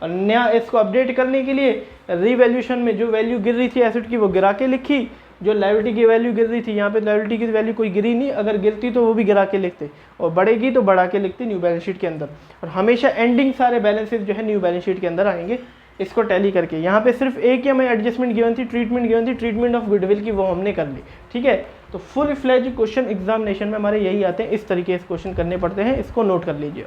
और नया इसको अपडेट करने के लिए रीवैल्यूएशन में जो वैल्यू गिर रही थी एसेट की वो गिरा के लिखी, जो लायबिलिटी की वैल्यू गिर रही थी यहाँ पे लायबिलिटी की वैल्यू कोई गिरी नहीं, अगर गिरती तो वो भी गिरा के लिखते और बढ़ेगी तो बढ़ा के लिखते न्यू बैलेंस शीट के अंदर। और हमेशा एंडिंग सारे बैलेंसेस जो है न्यू बैलेंस शीट के अंदर आएंगे, इसको टैली करके। यहाँ पे सिर्फ एक ही हमें एडजस्टमेंट गिवन थी, ट्रीटमेंट गिवन थी, ट्रीटमेंट ऑफ गुडविल की, वो हमने कर ली, ठीक है। तो फुल फ्लेज क्वेश्चन एग्जामिनेशन में हमारे यही आते हैं, इस तरीके से क्वेश्चन करने पड़ते हैं, इसको नोट कर लीजिए।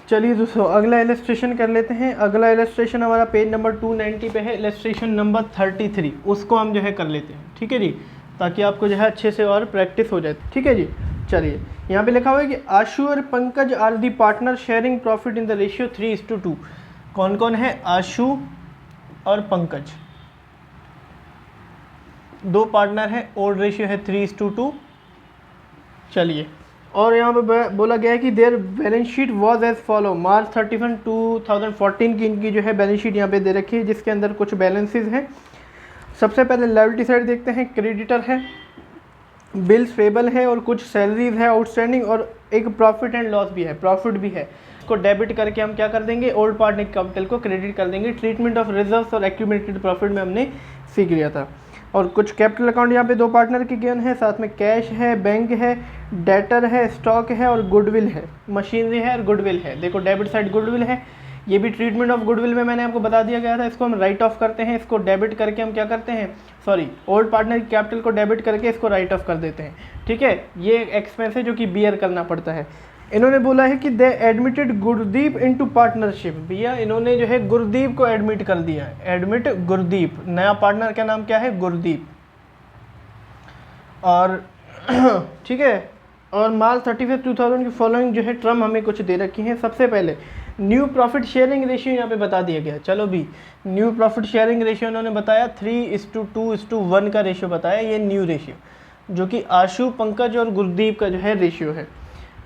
चलिए दोस्तों अगला इलस्ट्रेशन कर लेते हैं। अगला इलस्ट्रेशन हमारा पेज नंबर 290 पे है, इलस्ट्रेशन नंबर 33, उसको हम जो है कर लेते हैं, ठीक है जी, ताकि आपको जो है अच्छे से और प्रैक्टिस हो जाए, ठीक है जी। चलिए यहाँ पे लिखा हुआ है कि आशु और Pankaj are the partner sharing profit in the ratio 3:2। कौन कौन है? आशु और पंकज, दो पार्टनर है, ओल्ड रेशियो है 3:2। चलिए, और यहाँ पे बोला गया है कि their balance sheet was as follow, March 31, 2014 की इनकी जो है बैलेंस शीट यहाँ पे दे रखी है, जिसके अंदर कुछ बैलेंसेस हैं। सबसे पहले लायबिलिटी साइड देखते हैं, क्रेडिटर है, बिल्स पेबल है और कुछ सैलरीज है आउटस्टैंडिंग और एक प्रॉफिट एंड लॉस भी है, प्रॉफिट भी है। इसको डेबिट करके हम क्या कर देंगे, ओल्ड पार्टनर कैपिटल को क्रेडिट कर देंगे। ट्रीटमेंट ऑफ रिजर्व्स और एक्यूमुलेटेड प्रॉफिट में हमने सीख लिया था। और कुछ कैपिटल अकाउंट यहाँ पे दो पार्टनर के गिवन है, साथ में कैश है, बैंक है, डेटर है, स्टॉक है और गुडविल है, मशीनरी है और गुडविल है। देखो डेबिट साइड गुडविल है, ये भी ट्रीटमेंट ऑफ गुडविल में मैंने आपको बता दिया गया था। इसको हम राइट ऑफ करते हैं, इसको डेबिट करके हम क्या करते हैं, सॉरी ओल्ड पार्टनर कैपिटल को डेबिट करके इसको राइट ऑफ कर देते हैं, ठीक है। ये एक्सपेंस है जो कि बियर करना पड़ता है। इन्होंने बोला है कि दे एडमिटेड गुरदीप इनटू पार्टनरशिप, भैया इन्होंने जो है गुरदीप को एडमिट कर दिया है, एडमिट गुरदीप, नया पार्टनर का नाम क्या है, गुरदीप। और ठीक है, और मार्च 31, 2000 की फॉलोइंग जो है टर्म हमें कुछ दे रखी है। सबसे पहले न्यू प्रॉफिट शेयरिंग रेशियो यहाँ पे बता दिया गया। चलो भी, न्यू प्रॉफिट शेयरिंग रेशियो उन्होंने बताया 3:2:1 का रेशियो बताया, ये न्यू रेशियो जो कि आशु, पंकज और गुरदीप का जो है रेशियो है।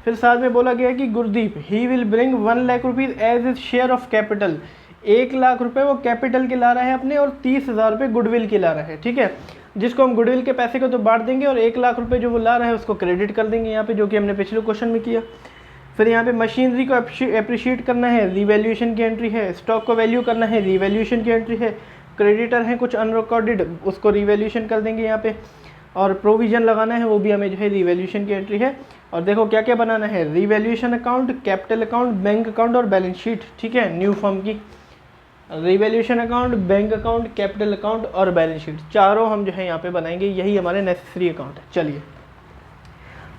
फिर साथ में बोला गया कि Gurdeep he will bring 1 lakh rupees as is share of capital, 1 lakh रुपए वो कैपिटल के ला रहा है अपने और 30,000 रुपये गुडविल के ला रहा है, ठीक है। जिसको हम गुडविल के पैसे को तो बांट देंगे और 1 लाख रुपए जो वो ला रहा है उसको क्रेडिट कर देंगे यहाँ पे, जो कि हमने पिछले क्वेश्चन में किया। फिर यहाँ पे मशीनरी को एप्रिशिएट करना है, रिवैल्यूएशन की एंट्री है, स्टॉक को वैल्यू करना है, रिवैल्यूएशन की एंट्री है, क्रेडिटर हैं कुछ अनरिकॉर्डेड, उसको रिवैल्यूएशन कर देंगे यहाँ पे, और प्रोविजन लगाना है, वो भी हमें जो है रिवैल्यूएशन की एंट्री है। और देखो क्या क्या बनाना है, revaluation account, capital account, bank account और बैलेंस शीट, ठीक है, न्यू फर्म की। Revaluation account, bank account, capital account और बैलेंस शीट, चारों हम जो है यहाँ पे बनाएंगे, यही हमारे नेसेसरी अकाउंट है। चलिए,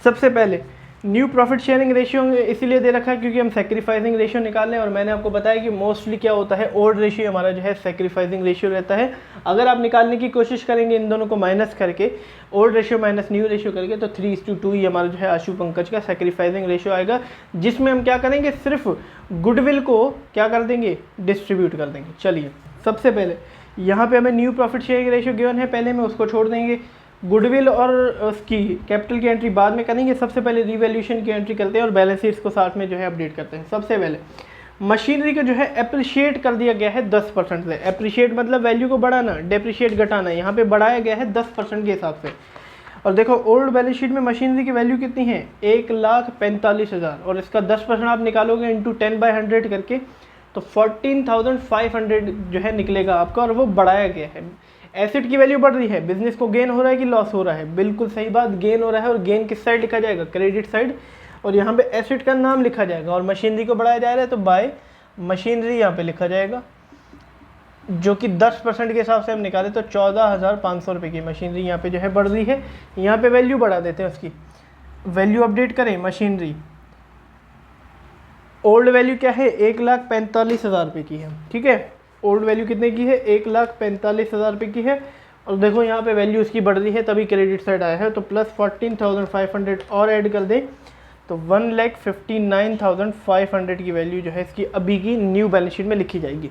सबसे पहले न्यू प्रॉफिट शेयरिंग रेशियो इसीलिए दे रखा है क्योंकि हम सेक्रीफाइसिंग रेशियो निकालें, और मैंने आपको बताया कि मोस्टली क्या होता है, ओल्ड रेशियो हमारा जो है सेक्रीफाइसिंग रेशियो रहता है। अगर आप निकालने की कोशिश करेंगे इन दोनों को माइनस करके, old ratio minus new ratio करके, तो 3:2 ही हमारा जो है आशु पंकज का सेक्रीफाइसिंग रेशियो आएगा, जिसमें हम क्या करेंगे, सिर्फ गुडविल को क्या कर देंगे, डिस्ट्रीब्यूट कर देंगे। चलिए, सबसे पहले यहाँ पे हमें new profit sharing ratio given है, पहले में उसको छोड़ देंगे, गुडविल और उसकी कैपिटल की एंट्री बाद में करेंगे। सबसे पहले रिवैल्यूएशन की एंट्री करते हैं और बैलेंस शीट्स को साथ में जो है अपडेट करते हैं। सबसे पहले मशीनरी का जो है एप्रिशिएट कर दिया गया है 10% से। एप्रिशिएट मतलब वैल्यू को बढ़ाना, डेप्रिशिएट घटाना, यहाँ पे बढ़ाया गया है 10% के हिसाब से। और देखो ओल्ड बैलेंस शीट में मशीनरी की वैल्यू कितनी है, 1,45,000, और इसका 10% आप निकालोगे इंटू 10/100 करके तो 14,500 जो है निकलेगा आपका, और वो बढ़ाया गया है। एसेट की वैल्यू बढ़ रही है, बिजनेस को गेन हो रहा है कि लॉस हो रहा है, बिल्कुल सही बात, गेन हो रहा है। और गेन किस साइड लिखा जाएगा, क्रेडिट साइड, और यहाँ पे एसेट का नाम लिखा जाएगा। और मशीनरी को बढ़ाया जा रहा है तो बाय मशीनरी यहाँ पे लिखा जाएगा, जो कि 10% के हिसाब से हम निकाले तो 14,500 रुपये की मशीनरी यहाँ पे जो है बढ़ रही है। यहाँ पे वैल्यू बढ़ा देते हैं, उसकी वैल्यू अपडेट करें। मशीनरी ओल्ड वैल्यू क्या है, 1,45,000 रुपये की है, ठीक है। ओल्ड वैल्यू कितने की है, 1,45,000 रुपये की है। और देखो यहाँ पे वैल्यू इसकी बढ़ रही है, तभी क्रेडिट साइड आया है, तो प्लस 14,500 और ऐड कर दें तो 1,59,500 की वैल्यू जो है इसकी अभी की न्यू बैलेंस शीट में लिखी जाएगी।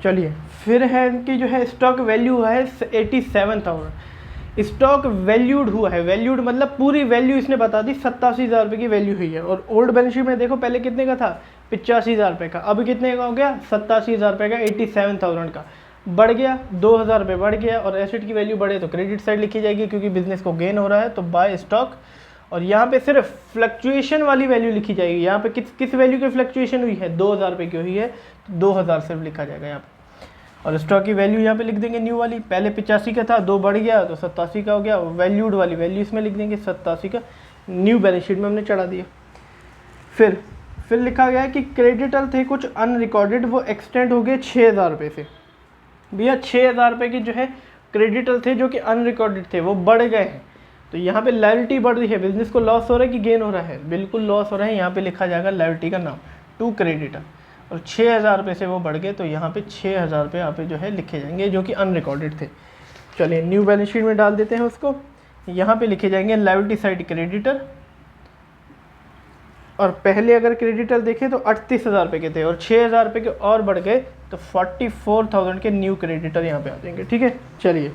चलिए फिर है इनकी जो है स्टॉक वैल्यू है 87,000। स्टॉक वैल्यूड हुआ है, वैल्यूड मतलब पूरी वैल्यू इसने बता दी, 87,000 रुपये की वैल्यू हुई है। और ओल्ड बैलेंस शीट में देखो पहले कितने का था, 85,000 रुपये का, अब कितने का हो गया, 87,000 रुपये का, 87,000 का बढ़ गया, 2,000 रुपये बढ़ गया। और एसेट की वैल्यू बढ़े तो क्रेडिट साइड लिखी जाएगी, क्योंकि बिजनेस को गेन हो रहा है तो बाय स्टॉक। और यहाँ पे सिर्फ फ्लक्चुएशन वाली वैल्यू लिखी जाएगी। यहाँ पे किस वैल्यू की फ्लक्चुएशन हुई है, 2,000 रुपये की हुई है, तो 2,000 सिर्फ लिखा जाएगा यहाँ पे। और स्टॉक की वैल्यू यहाँ पे लिख देंगे न्यू वाली, पहले 85 का था, 2 बढ़ गया तो 87 का हो गया। वैल्यूड वाली वैल्यू इसमें लिख देंगे 87 का, न्यू बैलेंस शीट में हमने चढ़ा दिया। फिर लिखा गया है कि क्रेडिटर थे कुछ अनरिकॉर्डेड, वो एक्सटेंड हो गए 6,000 रुपये से। भैया 6,000 रुपये की जो है क्रेडिटर थे जो कि अनरिकॉर्डेड थे, वो बढ़ गए हैं। तो यहाँ पे लायबिलिटी बढ़ रही है, बिजनेस को लॉस हो रहा है कि गेन हो रहा है, बिल्कुल लॉस हो रहा है। यहाँ पे लिखा जाएगा लायबिलिटी का नाम टू क्रेडिटर, और 6,000 रुपये से वो बढ़ गए तो यहाँ पे 6,000 रुपये यहाँ पे जो है लिखे जाएंगे, जो कि अनरिकॉर्डेड थे। चलिए न्यू बैलेंस शीट में डाल देते हैं उसको। यहाँ पे लिखे जाएंगे लायबिलिटी साइड क्रेडिटर, और पहले अगर क्रेडिटर देखें तो 38,000 रुपये के थे, और 6,000 रुपये के और बढ़ गए तो 44,000 के न्यू क्रेडिटर यहाँ पे आ जाएंगे, ठीक है। चलिए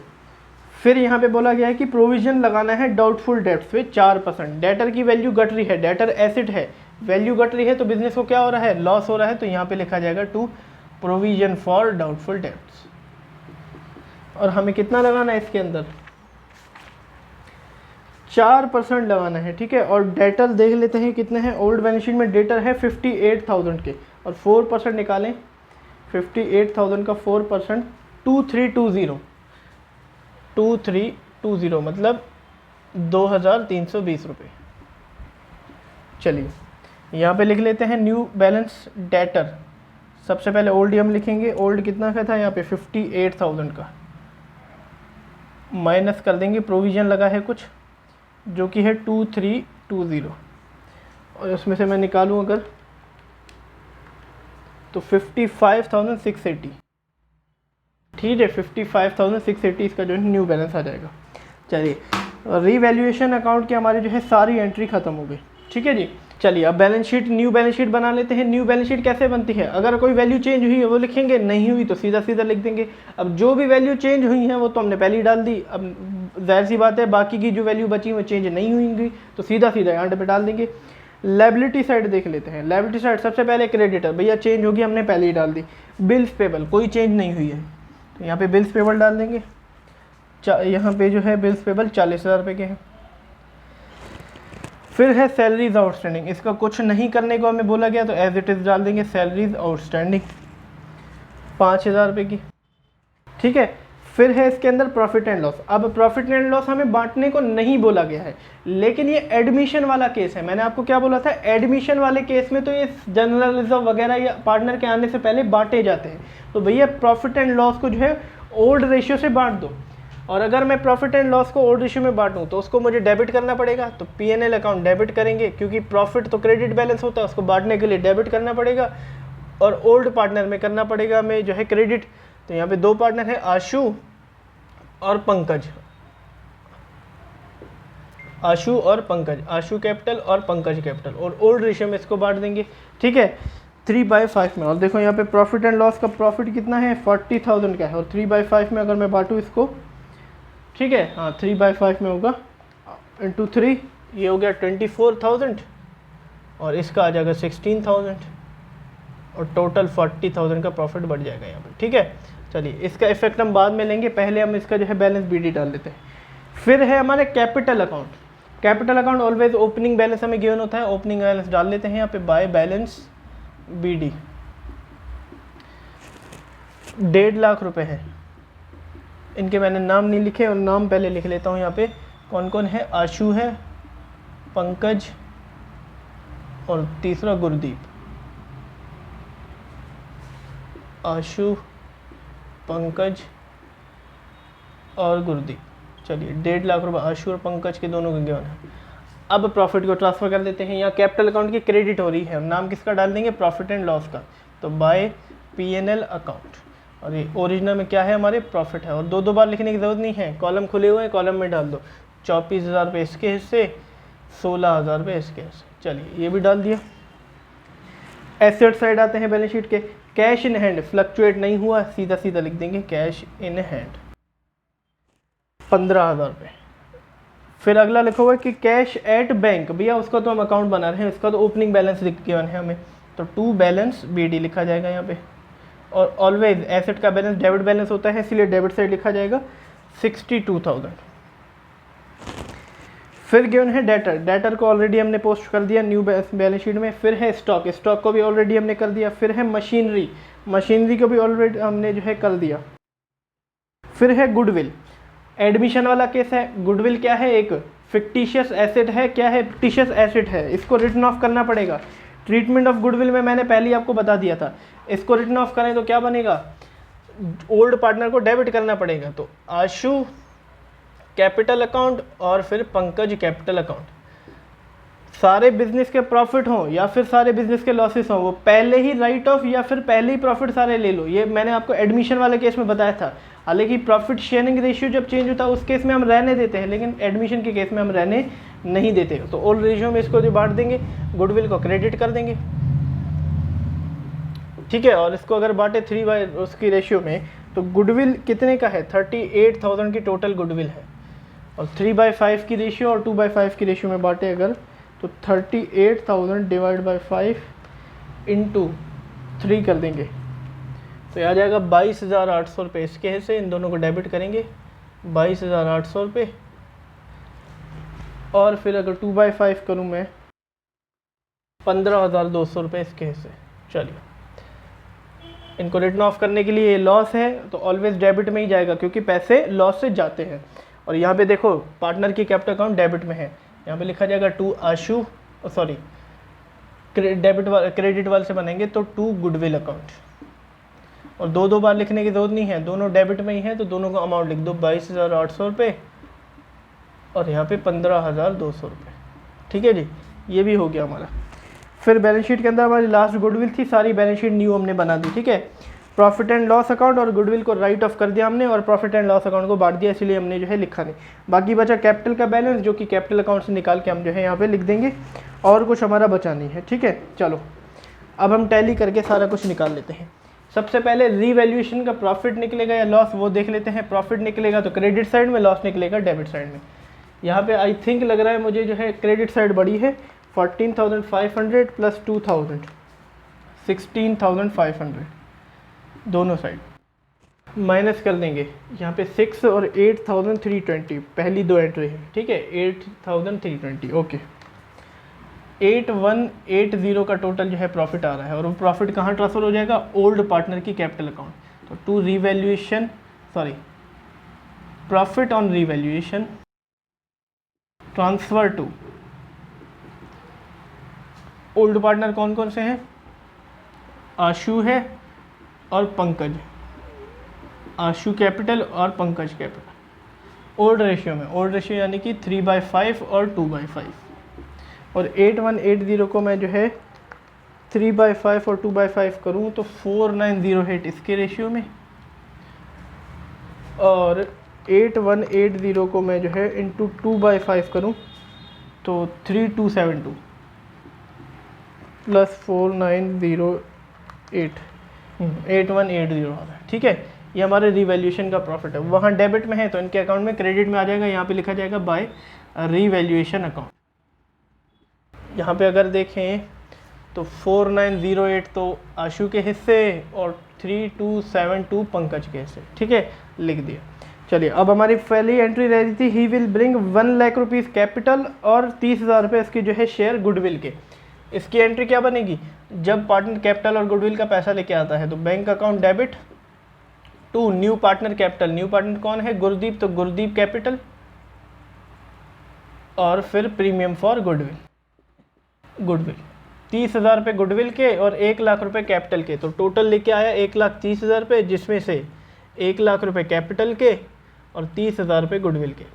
फिर यहाँ पे बोला गया है कि प्रोविजन लगाना है डाउटफुल डेट्स पे 4%। डेटर की वैल्यू घट रही है, डेटर एसेट है, वैल्यू घट रही है तो बिजनेस को क्या हो रहा है, लॉस हो रहा है, तो यहाँ पे लिखा जाएगा to provision for doubtful debts. और हमें कितना लगाना है इसके अंदर, 4% लगाना है, ठीक है। और डेटर देख लेते हैं कितने हैं, ओल्ड बैलेंस शीट में डेटर है 58,000 के, और 4% निकालें, 58,000 का 4% 2320 मतलब 2,320 रुपये। चलिए यहाँ पे लिख लेते हैं न्यू बैलेंस डेटर। सबसे पहले ओल्ड हम लिखेंगे, ओल्ड कितना का था यहाँ पे 58,000 का, माइनस कर देंगे, प्रोविज़न लगा है कुछ जो कि है 2320, और उसमें से मैं निकालूँ अगर तो 55,680, ठीक है, 55,680 इसका जो है न्यू बैलेंस आ जाएगा। चलिए रीवैल्यूएशन अकाउंट की हमारी जो है सारी एंट्री खत्म हो गई, ठीक है जी। चलिए अब balance sheet, new balance sheet बना लेते हैं। न्यू बैलेंस शीट कैसे बनती है, अगर कोई वैल्यू चेंज हुई है वो लिखेंगे, नहीं हुई तो सीधा सीधा लिख देंगे। अब जो भी वैल्यू चेंज हुई है वो तो हमने पहले ही डाल दी, अब जाहिर सी बात है बाकी की जो वैल्यू बची वो चेंज नहीं हुई तो सीधा सीधा एंड पे डाल देंगे। लायबिलिटी साइड देख लेते हैं। लायबिलिटी साइड सबसे पहले क्रेडिटर, भैया चेंज होगी, हमने पहले ही डाल दी। बिल्स पेबल कोई चेंज नहीं हुई है तो यहाँ पे बिल्स पेबल डाल देंगे। यहाँ पे जो है बिल्स पेबल 40,000 रुपये के हैं। फिर है सैलरीज आउटस्टैंडिंग, इसका कुछ नहीं करने को हमें बोला गया तो एज इट इज़ डाल देंगे सैलरीज आउटस्टैंडिंग 5,000 रुपये की, ठीक है। फिर है इसके अंदर प्रॉफिट एंड लॉस। अब प्रॉफिट एंड लॉस हमें बांटने को नहीं बोला गया है, लेकिन ये एडमिशन वाला केस है। मैंने आपको क्या बोला था, एडमिशन वाले केस में तो ये जनरल रिजर्व वगैरह या पार्टनर के आने से पहले बांटे जाते हैं। तो भैया प्रॉफिट एंड लॉस को जो है ओल्ड रेशियो से बांट दो, और अगर मैं प्रॉफिट एंड लॉस को ओल्ड रेशियो में बांटूं तो उसको मुझे डेबिट करना पड़ेगा, तो P&L अकाउंट डेबिट करेंगे, क्योंकि प्रॉफिट तो क्रेडिट बैलेंस होता है, उसको बांटने के लिए डेबिट करना पड़ेगा, और ओल्ड पार्टनर में करना पड़ेगा हमें जो है क्रेडिट। तो यहाँ पे दो पार्टनर है, आशु और पंकज, आशु और पंकज, आशु कैपिटल और पंकज कैपिटल, और ओल्ड रेशियो में इसको बांट देंगे, ठीक है, 3/5 में। और देखो यहाँ पे प्रॉफिट एंड लॉस का प्रॉफिट कितना है, 40,000 का है, और 3/5 में अगर मैं बांटूँ इसको, ठीक है, हाँ 3/5 में होगा इंटू 3, ये हो गया 24,000, और इसका आ जाएगा 16,000, और टोटल 40,000 का प्रॉफिट बढ़ जाएगा यहाँ पे, ठीक है। चलिए इसका इफेक्ट हम बाद में लेंगे, पहले हम इसका जो है बैलेंस बीडी डाल लेते हैं। फिर है हमारे capital account. Capital account always opening balance हमें गिवन होता है, ओपनिंग बैलेंस डाल लेते हैं यहाँ पे बाय बैलेंस बीडी। 1.5 लाख रुपए है, इनके मैंने नाम नहीं लिखे और नाम पहले लिख लेता हूँ यहाँ पे। कौन कौन है, आशु है, पंकज और तीसरा गुरदीप। आशु, पंकज और गुरदीप। चलिए 1.5 लाख रुपए आशु और पंकज के दोनों के गिवन है। अब प्रॉफिट को ट्रांसफर कर देते हैं। यहाँ कैपिटल अकाउंट की क्रेडिट हो रही है, नाम किसका डाल देंगे, प्रॉफिट एंड लॉस का, तो बाय P&L अकाउंट। और ये ओरिजिनल में क्या है, हमारे प्रॉफिट है। और दो बार लिखने की ज़रूरत नहीं है, कॉलम खुले हुए हैं, कॉलम में डाल दो। 24,000 रुपये इसके हिस्से, 16,000 रुपये इसके हिस्से। चलिए ये भी डाल दिया। एसेट साइड आते हैं बैलेंस शीट के। कैश इन हैंड फ्लक्चुएट नहीं हुआ, सीधा सीधा लिख देंगे कैश इन हैंड 15,000 रुपये। फिर अगला लिखा हुआ है कि कैश एट बैंक, भैया उसका तो हम अकाउंट बना रहे हैं, इसका तो ओपनिंग बैलेंस गिवन है हमें, तो टू बैलेंस BD लिखा जाएगा यहाँ पे। और ऑलवेज एसेट का बैलेंस डेबिट बैलेंस होता है, इसलिए डेबिट साइड लिखा जाएगा 62,000। फिर गिवन है डेटर, डेटर को ऑलरेडी हमने पोस्ट कर दिया न्यू बैलेंस शीट में। फिर है स्टॉक, स्टॉक को भी ऑलरेडी हमने कर दिया। फिर है मशीनरी, मशीनरी को भी ऑलरेडी हमने जो है कर दिया। फिर है गुडविल, एडमिशन वाला केस है। गुडविल क्या है, एक फिक्टिशियस एसेट है। क्या है, फिक्टिशियस एसेट है, इसको रिटर्न ऑफ करना पड़ेगा। ट्रीटमेंट ऑफ गुडविल में मैंने पहले ही आपको बता दिया था, इसको रिटर्न ऑफ करें तो क्या बनेगा, ओल्ड पार्टनर को डेबिट करना पड़ेगा। तो आशु कैपिटल अकाउंट और फिर पंकज कैपिटल अकाउंट। सारे बिजनेस के प्रॉफिट हों या फिर सारे बिजनेस के लॉसेस हों, वो पहले ही राइट ऑफ या फिर पहले ही प्रॉफिट सारे ले लो। ये मैंने आपको एडमिशन वाले केस में बताया था। हालांकि प्रॉफिट शेयरिंग रेशियो जब चेंज होता है उस केस में हम रहने देते हैं, लेकिन एडमिशन के केस में हम रहने नहीं देते। तो ओल्ड रेशियो में इसको जो बांट देंगे, गुडविल को क्रेडिट कर देंगे, ठीक है। और इसको अगर बांटे 3 उसकी रेशियो में, तो गुडविल कितने का है, 38,000 की टोटल गुडविल है। और 3/5 की रेशियो और 2/5 की रेशियो में बांटे अगर, तो 38,000 डिवाइड बाई 5 इंटू 3 कर देंगे, तो आ जाएगा 22,800 रुपये इसके हिस्से। इन दोनों को डेबिट करेंगे 22,800 रुपये। और फिर अगर 2/5 करूँ मैं, 15,200 रुपये इसके हिस्से। चलिए इनको रिटर्न ऑफ करने के लिए लॉस है तो ऑलवेज डेबिट में ही जाएगा, क्योंकि पैसे लॉस से जाते हैं। और यहाँ पे देखो पार्टनर की कैपिटल अकाउंट डेबिट में है, यहाँ पे लिखा जाएगा टू आशु, सॉरी क्रेडिट वाले से बनेंगे तो टू गुडविल अकाउंट। और दो बार लिखने की जरूरत नहीं है, दोनों डेबिट में ही है, तो दोनों का अमाउंट लिख दो 22,800 रुपये और यहाँ पे 15,200 रुपये, ठीक है जी। ये भी हो गया हमारा। फिर बैलेंस शीट के अंदर हमारी लास्ट गुडविल थी, सारी बैलेंस शीट न्यू हमने बना दी, ठीक है। प्रॉफिट एंड लॉस अकाउंट और गुडविल को राइट ऑफ कर दिया हमने, और प्रॉफिट एंड लॉस अकाउंट को बांट दिया, इसलिए हमने जो है लिखा नहीं। बाकी बचा कैपिटल का बैलेंस, जो कि कैपिटल अकाउंट से निकाल के हम जो है यहाँ पे लिख देंगे, और कुछ हमारा बचा नहीं है, ठीक है। चलो अब हम टैली करके सारा कुछ निकाल लेते हैं। सबसे पहले रीवैल्यूएशन का प्रॉफिट निकलेगा या लॉस, वो देख लेते हैं। प्रॉफिट निकलेगा तो क्रेडिट साइड में, लॉस निकलेगा डेबिट साइड में। यहाँ पे आई थिंक लग रहा है मुझे जो है क्रेडिट साइड बड़ी है, 14,500 प्लस 2,000 16,500 दोनों साइड माइनस कर देंगे। यहाँ पे 6 और 8,320 पहली दो एंट्री है, ठीक है। 8,320 ओके। 8,180 का टोटल जो है प्रॉफिट आ रहा है, और वो प्रॉफिट कहाँ ट्रांसफ़र हो जाएगा, ओल्ड पार्टनर की कैपिटल अकाउंट। तो to revaluation, sorry profit on revaluation transfer to old partner कौन कौन से हैं, आशु है और पंकज, आशु कैपिटल और पंकज कैपिटल। ओल्ड रेशियो में, ओल्ड रेशियो यानी कि 3/5 और 2/5। और 8,180 को मैं जो है 3/5 और 2/5 करूँ तो 4,908 इसके रेशियो में, और 8,180 को मैं जो है इंटू 2/5 करूँ तो 3,272 प्लस 4,908 8,180 आ रहा है, ठीक है। ये हमारे रिवैल्यूएशन का प्रॉफिट है। वहाँ डेबिट में है तो इनके अकाउंट में क्रेडिट में आ जाएगा, यहाँ पे लिखा जाएगा बाय रिवैल्यूएशन अकाउंट। यहाँ पे अगर देखें तो 4908 तो आशु के हिस्से और 3272 पंकज के हिस्से। ठीक है, लिख दिया। चलिए, अब हमारी पहली एंट्री रह रही थी, ही will bring 1 lakh rupees capital और 30,000 रुपये इसकी जो है शेयर गुडविल के। इसकी एंट्री क्या बनेगी, जब पार्टनर कैपिटल और गुडविल का पैसा लेके आता है तो bank account debit to new partner capital. New partner कौन है, गुरदीप, तो गुरदीप कैपिटल और फिर प्रीमियम फॉर गुडविल। 30,000 रुपये गुडविल के और 1 लाख रुपये कैपिटल के, तो टोटल लेके आया 1,30,000 रुपये, जिसमें से 1 लाख रुपये कैपिटल के और 30,000 रुपये गुडविल के।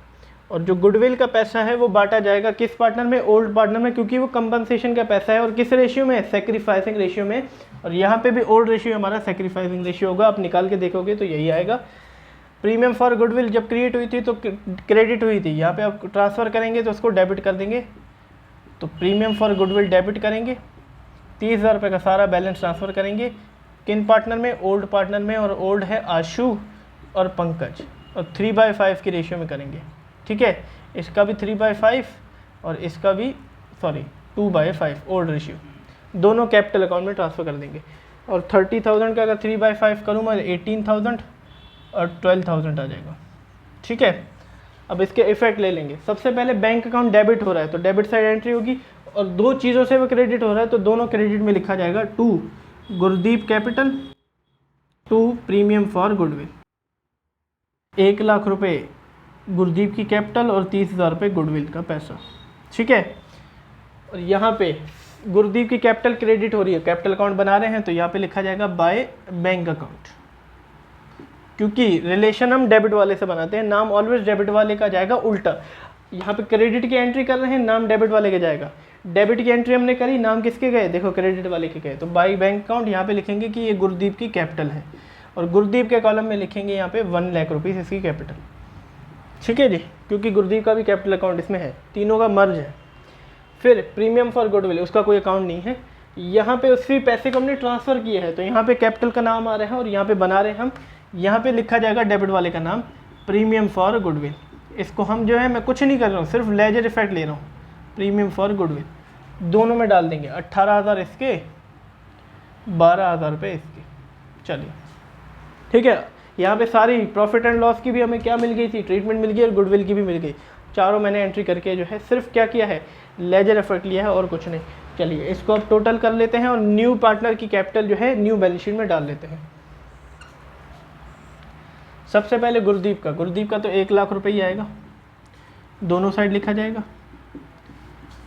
और जो गुडविल का पैसा है वो बांटा जाएगा किस पार्टनर में, ओल्ड पार्टनर में, क्योंकि वो कंपनसेशन का पैसा है। और किस रेशियो में, सेक्रीफाइसिंग रेशियो में। और यहाँ पे भी ओल्ड रेशियो हमारा सेक्रीफाइसिंग रेशियो होगा, आप निकाल के देखोगे तो यही आएगा। प्रीमियम फॉर गुडविल जब क्रिएट हुई थी तो क्रेडिट हुई थी, यहाँ पे आप ट्रांसफ़र करेंगे तो उसको डेबिट कर देंगे, तो प्रीमियम फॉर गुडविल डेबिट करेंगे। 30,000 रुपये का सारा बैलेंस ट्रांसफ़र करेंगे किन पार्टनर में, ओल्ड पार्टनर में, और ओल्ड है आशु और पंकज, और 3/5 की रेशियो में करेंगे। ठीक है, इसका भी 3/5 और इसका भी 2/5 ओल्ड रेशियो, दोनों कैपिटल अकाउंट में ट्रांसफ़र कर देंगे। और 30,000 का अगर 3/5 करूँगा 18,000 और 12,000 आ जाएगा। ठीक है, अब इसके इफेक्ट ले लेंगे। सबसे पहले बैंक अकाउंट डेबिट हो रहा है तो डेबिट साइड एंट्री होगी, और दो चीज़ों से वो क्रेडिट हो रहा है तो दोनों क्रेडिट में लिखा जाएगा, to Gurdeep capital, to premium for goodwill. 1 lakh रुपये गुरदीप की कैपिटल और 30,000 रुपये गुडविल का पैसा। ठीक है, और यहाँ पे गुरदीप की कैपिटल क्रेडिट हो रही है, कैपिटल अकाउंट बना रहे हैं तो यहाँ पे लिखा जाएगा बाय बैंक अकाउंट, क्योंकि रिलेशन हम डेबिट वाले से बनाते हैं, नाम ऑलवेज डेबिट वाले का जाएगा उल्टा। यहाँ पे क्रेडिट की एंट्री कर रहे हैं, नाम डेबिट वाले का जाएगा। डेबिट की एंट्री हमने करी, नाम किसके गए, देखो क्रेडिट वाले के गए, तो बाय बैंक अकाउंट यहाँ पे लिखेंगे कि ये गुरदीप की कैपिटल है, और गुरदीप के कॉलम में लिखेंगे यहाँ पे 1 लाख रुपीज़ इसकी कैपिटल। ठीक है जी, क्योंकि गुरदीप का भी कैपिटल अकाउंट इसमें है, तीनों का मर्ज है। फिर प्रीमियम फॉर गुडविल, उसका कोई अकाउंट नहीं है, यहाँ पे उसी पैसे को हमने ट्रांसफ़र किए हैं तो यहाँ पे कैपिटल का नाम आ रहा है और यहाँ पे बना रहे हैं हम, यहाँ पे लिखा जाएगा डेबिट वाले का नाम प्रीमियम फॉर गुडविल। इसको हम जो है, मैं कुछ नहीं कर रहा हूँ, सिर्फ लेजर इफेक्ट ले रहा हूँ, प्रीमियम फॉर गुडविल दोनों में डाल देंगे, 18,000 इसके, 12,000 रुपये इसके। चलिए ठीक है, यहाँ पे सारी प्रॉफिट एंड लॉस की भी हमें क्या मिल गई थी, ट्रीटमेंट मिल गई, और गुडविल की भी मिल गई। चारों मैंने एंट्री करके जो है सिर्फ क्या किया है, लेजर इफेक्ट लिया है और कुछ नहीं। चलिए इसको अब टोटल कर लेते हैं और न्यू पार्टनर की कैपिटल जो है न्यू बैलेंस शीट में डाल लेते हैं। सबसे पहले गुरदीप का तो 1 लाख रुपये ही आएगा, दोनों साइड लिखा जाएगा,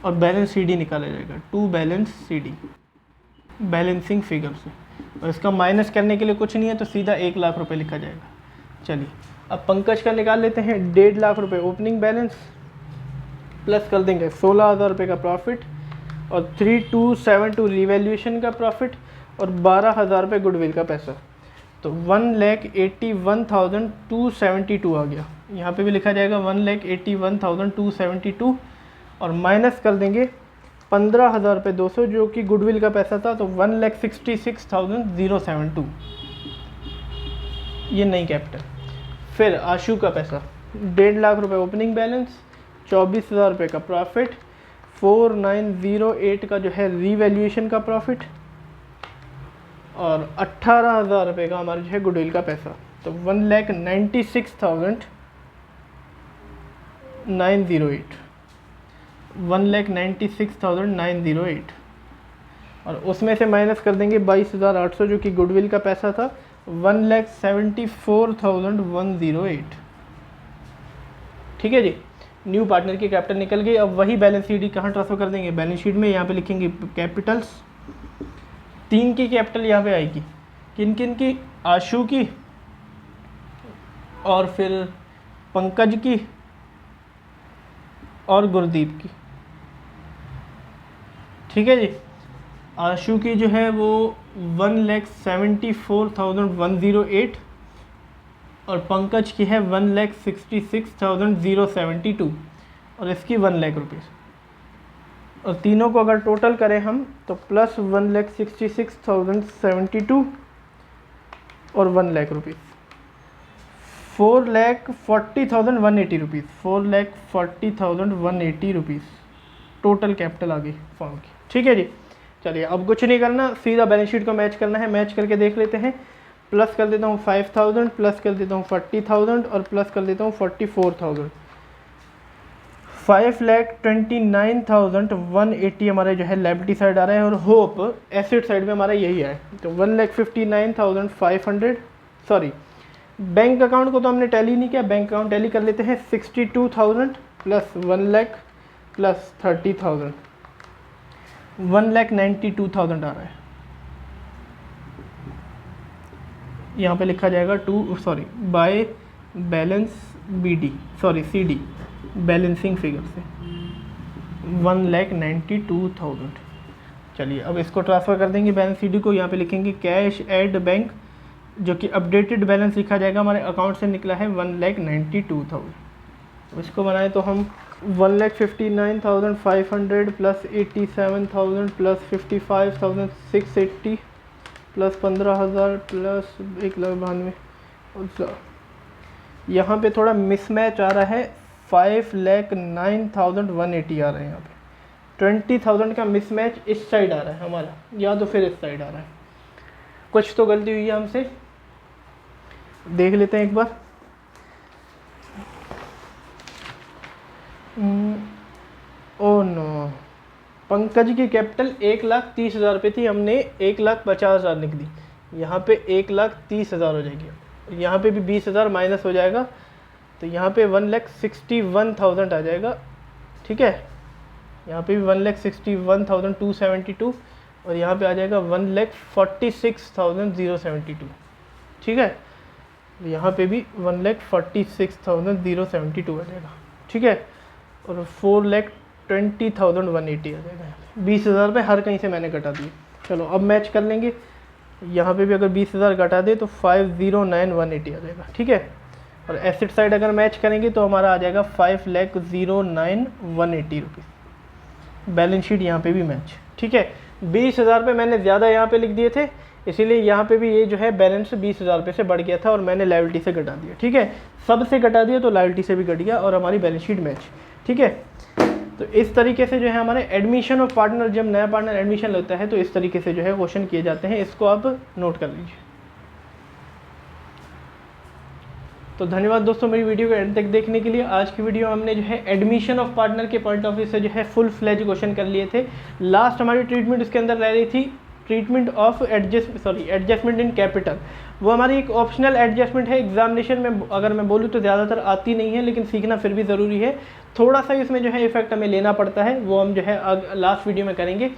और बैलेंस CD निकाला जाएगा, to balance CD balancing figure से, और इसका माइनस करने के लिए कुछ नहीं है तो सीधा 1 लाख रुपये लिखा जाएगा। चलिए अब पंकज का निकाल लेते हैं, 1.5 लाख रुपये ओपनिंग बैलेंस, प्लस कर देंगे 16,000 रुपये का प्रॉफिट, और 3272 रिवैल्यूएशन का प्रॉफिट, और 12,000 रुपये गुडविल का पैसा, तो 1,81,272 आ गया। यहाँ पे भी लिखा जाएगा 1,81,272, और माइनस कर देंगे 15,000 रुपये 200 जो कि गुडविल का पैसा था, तो 1,66,072 ये नई कैपिटल। फिर आशु का पैसा 1.5 लाख रुपये ओपनिंग बैलेंस, 24,000 रुपये का प्रॉफिट, 4,908 का जो है रीवैल्यूएशन का प्रॉफिट, और 18,000 रुपये का हमारा जो है गुडविल का पैसा, तो 1,96,908 1,96,908, और उसमें से माइनस कर देंगे 22,800 जो कि गुडविल का पैसा था, 1,74,108। ठीक है जी, न्यू पार्टनर की कैपिटल निकल गई। अब वही बैलेंस शीट कहाँ ट्रांसफर कर देंगे, बैलेंस शीट में यहाँ पे लिखेंगे कैपिटल्स, 3 की कैपिटल यहाँ पे आएगी, किन किन की, आशु की, और फिर पंकज की, और गुरदीप की। ठीक है जी, आशु की जो है वो 1,74,108, और पंकज की है 1,66,072, और इसकी 1 लाख रुपीज़, और तीनों को अगर टोटल करें हम तो प्लस 1,66,072 और 1 lakh rupees, 4,40,180 rupees, 4,40,180 rupees total capital आ गई फॉर्म की। ठीक है जी, चलिए अब कुछ नहीं करना, सीधा बैलेंस शीट को मैच करना है। मैच करके देख लेते हैं। प्लस कर देता हूँ 5000, प्लस कर देता हूँ 40,000 और प्लस कर देता हूँ 44,000। 5,29,180 हमारे जो है लायबिलिटी साइड आ रहा है और होप एसेट साइड में हमारा यही है। तो 1,59,500 सॉरी, बैंक अकाउंट को तो हमने टैली नहीं किया, बैंक अकाउंट टैली कर लेते हैं। 62,000 प्लस 1 लाख प्लस 30,000, 1,92,000 आ रहा है। यहाँ पे लिखा जाएगा by balance BD sorry CD balancing figure से 1,92,000। चलिए अब इसको ट्रांसफ़र कर देंगे बैलेंस CD को। यहाँ पे लिखेंगे कैश एट बैंक, जो कि अपडेटेड बैलेंस लिखा जाएगा, हमारे अकाउंट से निकला है 1,92,000। इसको बनाए तो हम 1,59,500 प्लस 87,000 प्लस 55,680 प्लस 15,000 प्लस 1,92,000। यहाँ पे थोड़ा मिसमैच आ रहा है, 5,09,180 आ रहा है। यहाँ पे 20,000 का मिसमैच इस साइड आ रहा है हमारा, या तो फिर इस साइड आ रहा है। कुछ तो गलती हुई है हमसे, देख लेते हैं एक बार। ओ नो, पंकज की कैपिटल 1,30,000 पे थी, हमने 1,50,000 लिख दी। यहाँ पे 1,30,000 हो जाएगी, यहाँ पे भी 20,000 माइनस हो जाएगा, तो यहाँ पे 1,61,000 आ जाएगा। ठीक है, यहाँ पे भी 1,61,272 और यहाँ पे आ जाएगा 1,46,072। ठीक है, यहाँ पे भी 1,46,072 आ जाएगा। ठीक है, और 4,20,180 आ जाएगा। 20,000 पे हर कहीं से मैंने घटा दिए। चलो अब मैच कर लेंगे। यहाँ पे भी अगर 20,000 घटा दे तो 5,09,180 आ जाएगा। ठीक है, और एसेट साइड अगर मैच करेंगे तो हमारा आ जाएगा 5,09,180 रुपीज़। बैलेंस शीट यहाँ पे भी मैच। ठीक है, 20,000 पे मैंने ज़्यादा यहाँ पे लिख दिए थे, इसीलिए यहाँ पे भी ये जो है बैलेंस 20,000 पे से बढ़ गया था और मैंने लायबिलिटी से घटा दिया। ठीक है, सब से घटा दिया तो लायबिलिटी से भी घट गया और हमारी बैलेंस शीट मैच। ठीक है, तो इस तरीके से जो है हमारे एडमिशन ऑफ पार्टनर, जब नया पार्टनर एडमिशन लेता है तो इस तरीके से जो है क्वेश्चन किए जाते हैं। इसको आप नोट कर लीजिए। तो धन्यवाद दोस्तों मेरी वीडियो को एंड तक देखने के लिए। आज की वीडियो हमने जो है एडमिशन ऑफ पार्टनर के पॉइंट ऑफ व्यू से जो है फुल फ्लेज क्वेश्चन कर लिए थे। लास्ट हमारी ट्रीटमेंट उसके अंदर रह रही थी treatment of adjustment in capital. वो हमारी एक ऑप्शनल एडजस्टमेंट है, एग्जामिनेशन में अगर मैं बोलूँ तो ज़्यादातर आती नहीं है, लेकिन सीखना फिर भी ज़रूरी है। थोड़ा सा इसमें जो है इफेक्ट हमें लेना पड़ता है, वो हम जो है लास्ट वीडियो में करेंगे।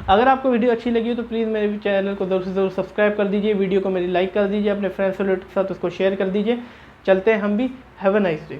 अगर आपको वीडियो अच्छी लगी हो तो प्लीज़ मेरे चैनल को ज़रूर से ज़रूर सब्सक्राइब कर दीजिए, वीडियो को मेरी लाइक कर दीजिए, अपने फ्रेंड्स के साथ उसको शेयर कर दीजिए। चलते हैं हम भी। Have a nice day.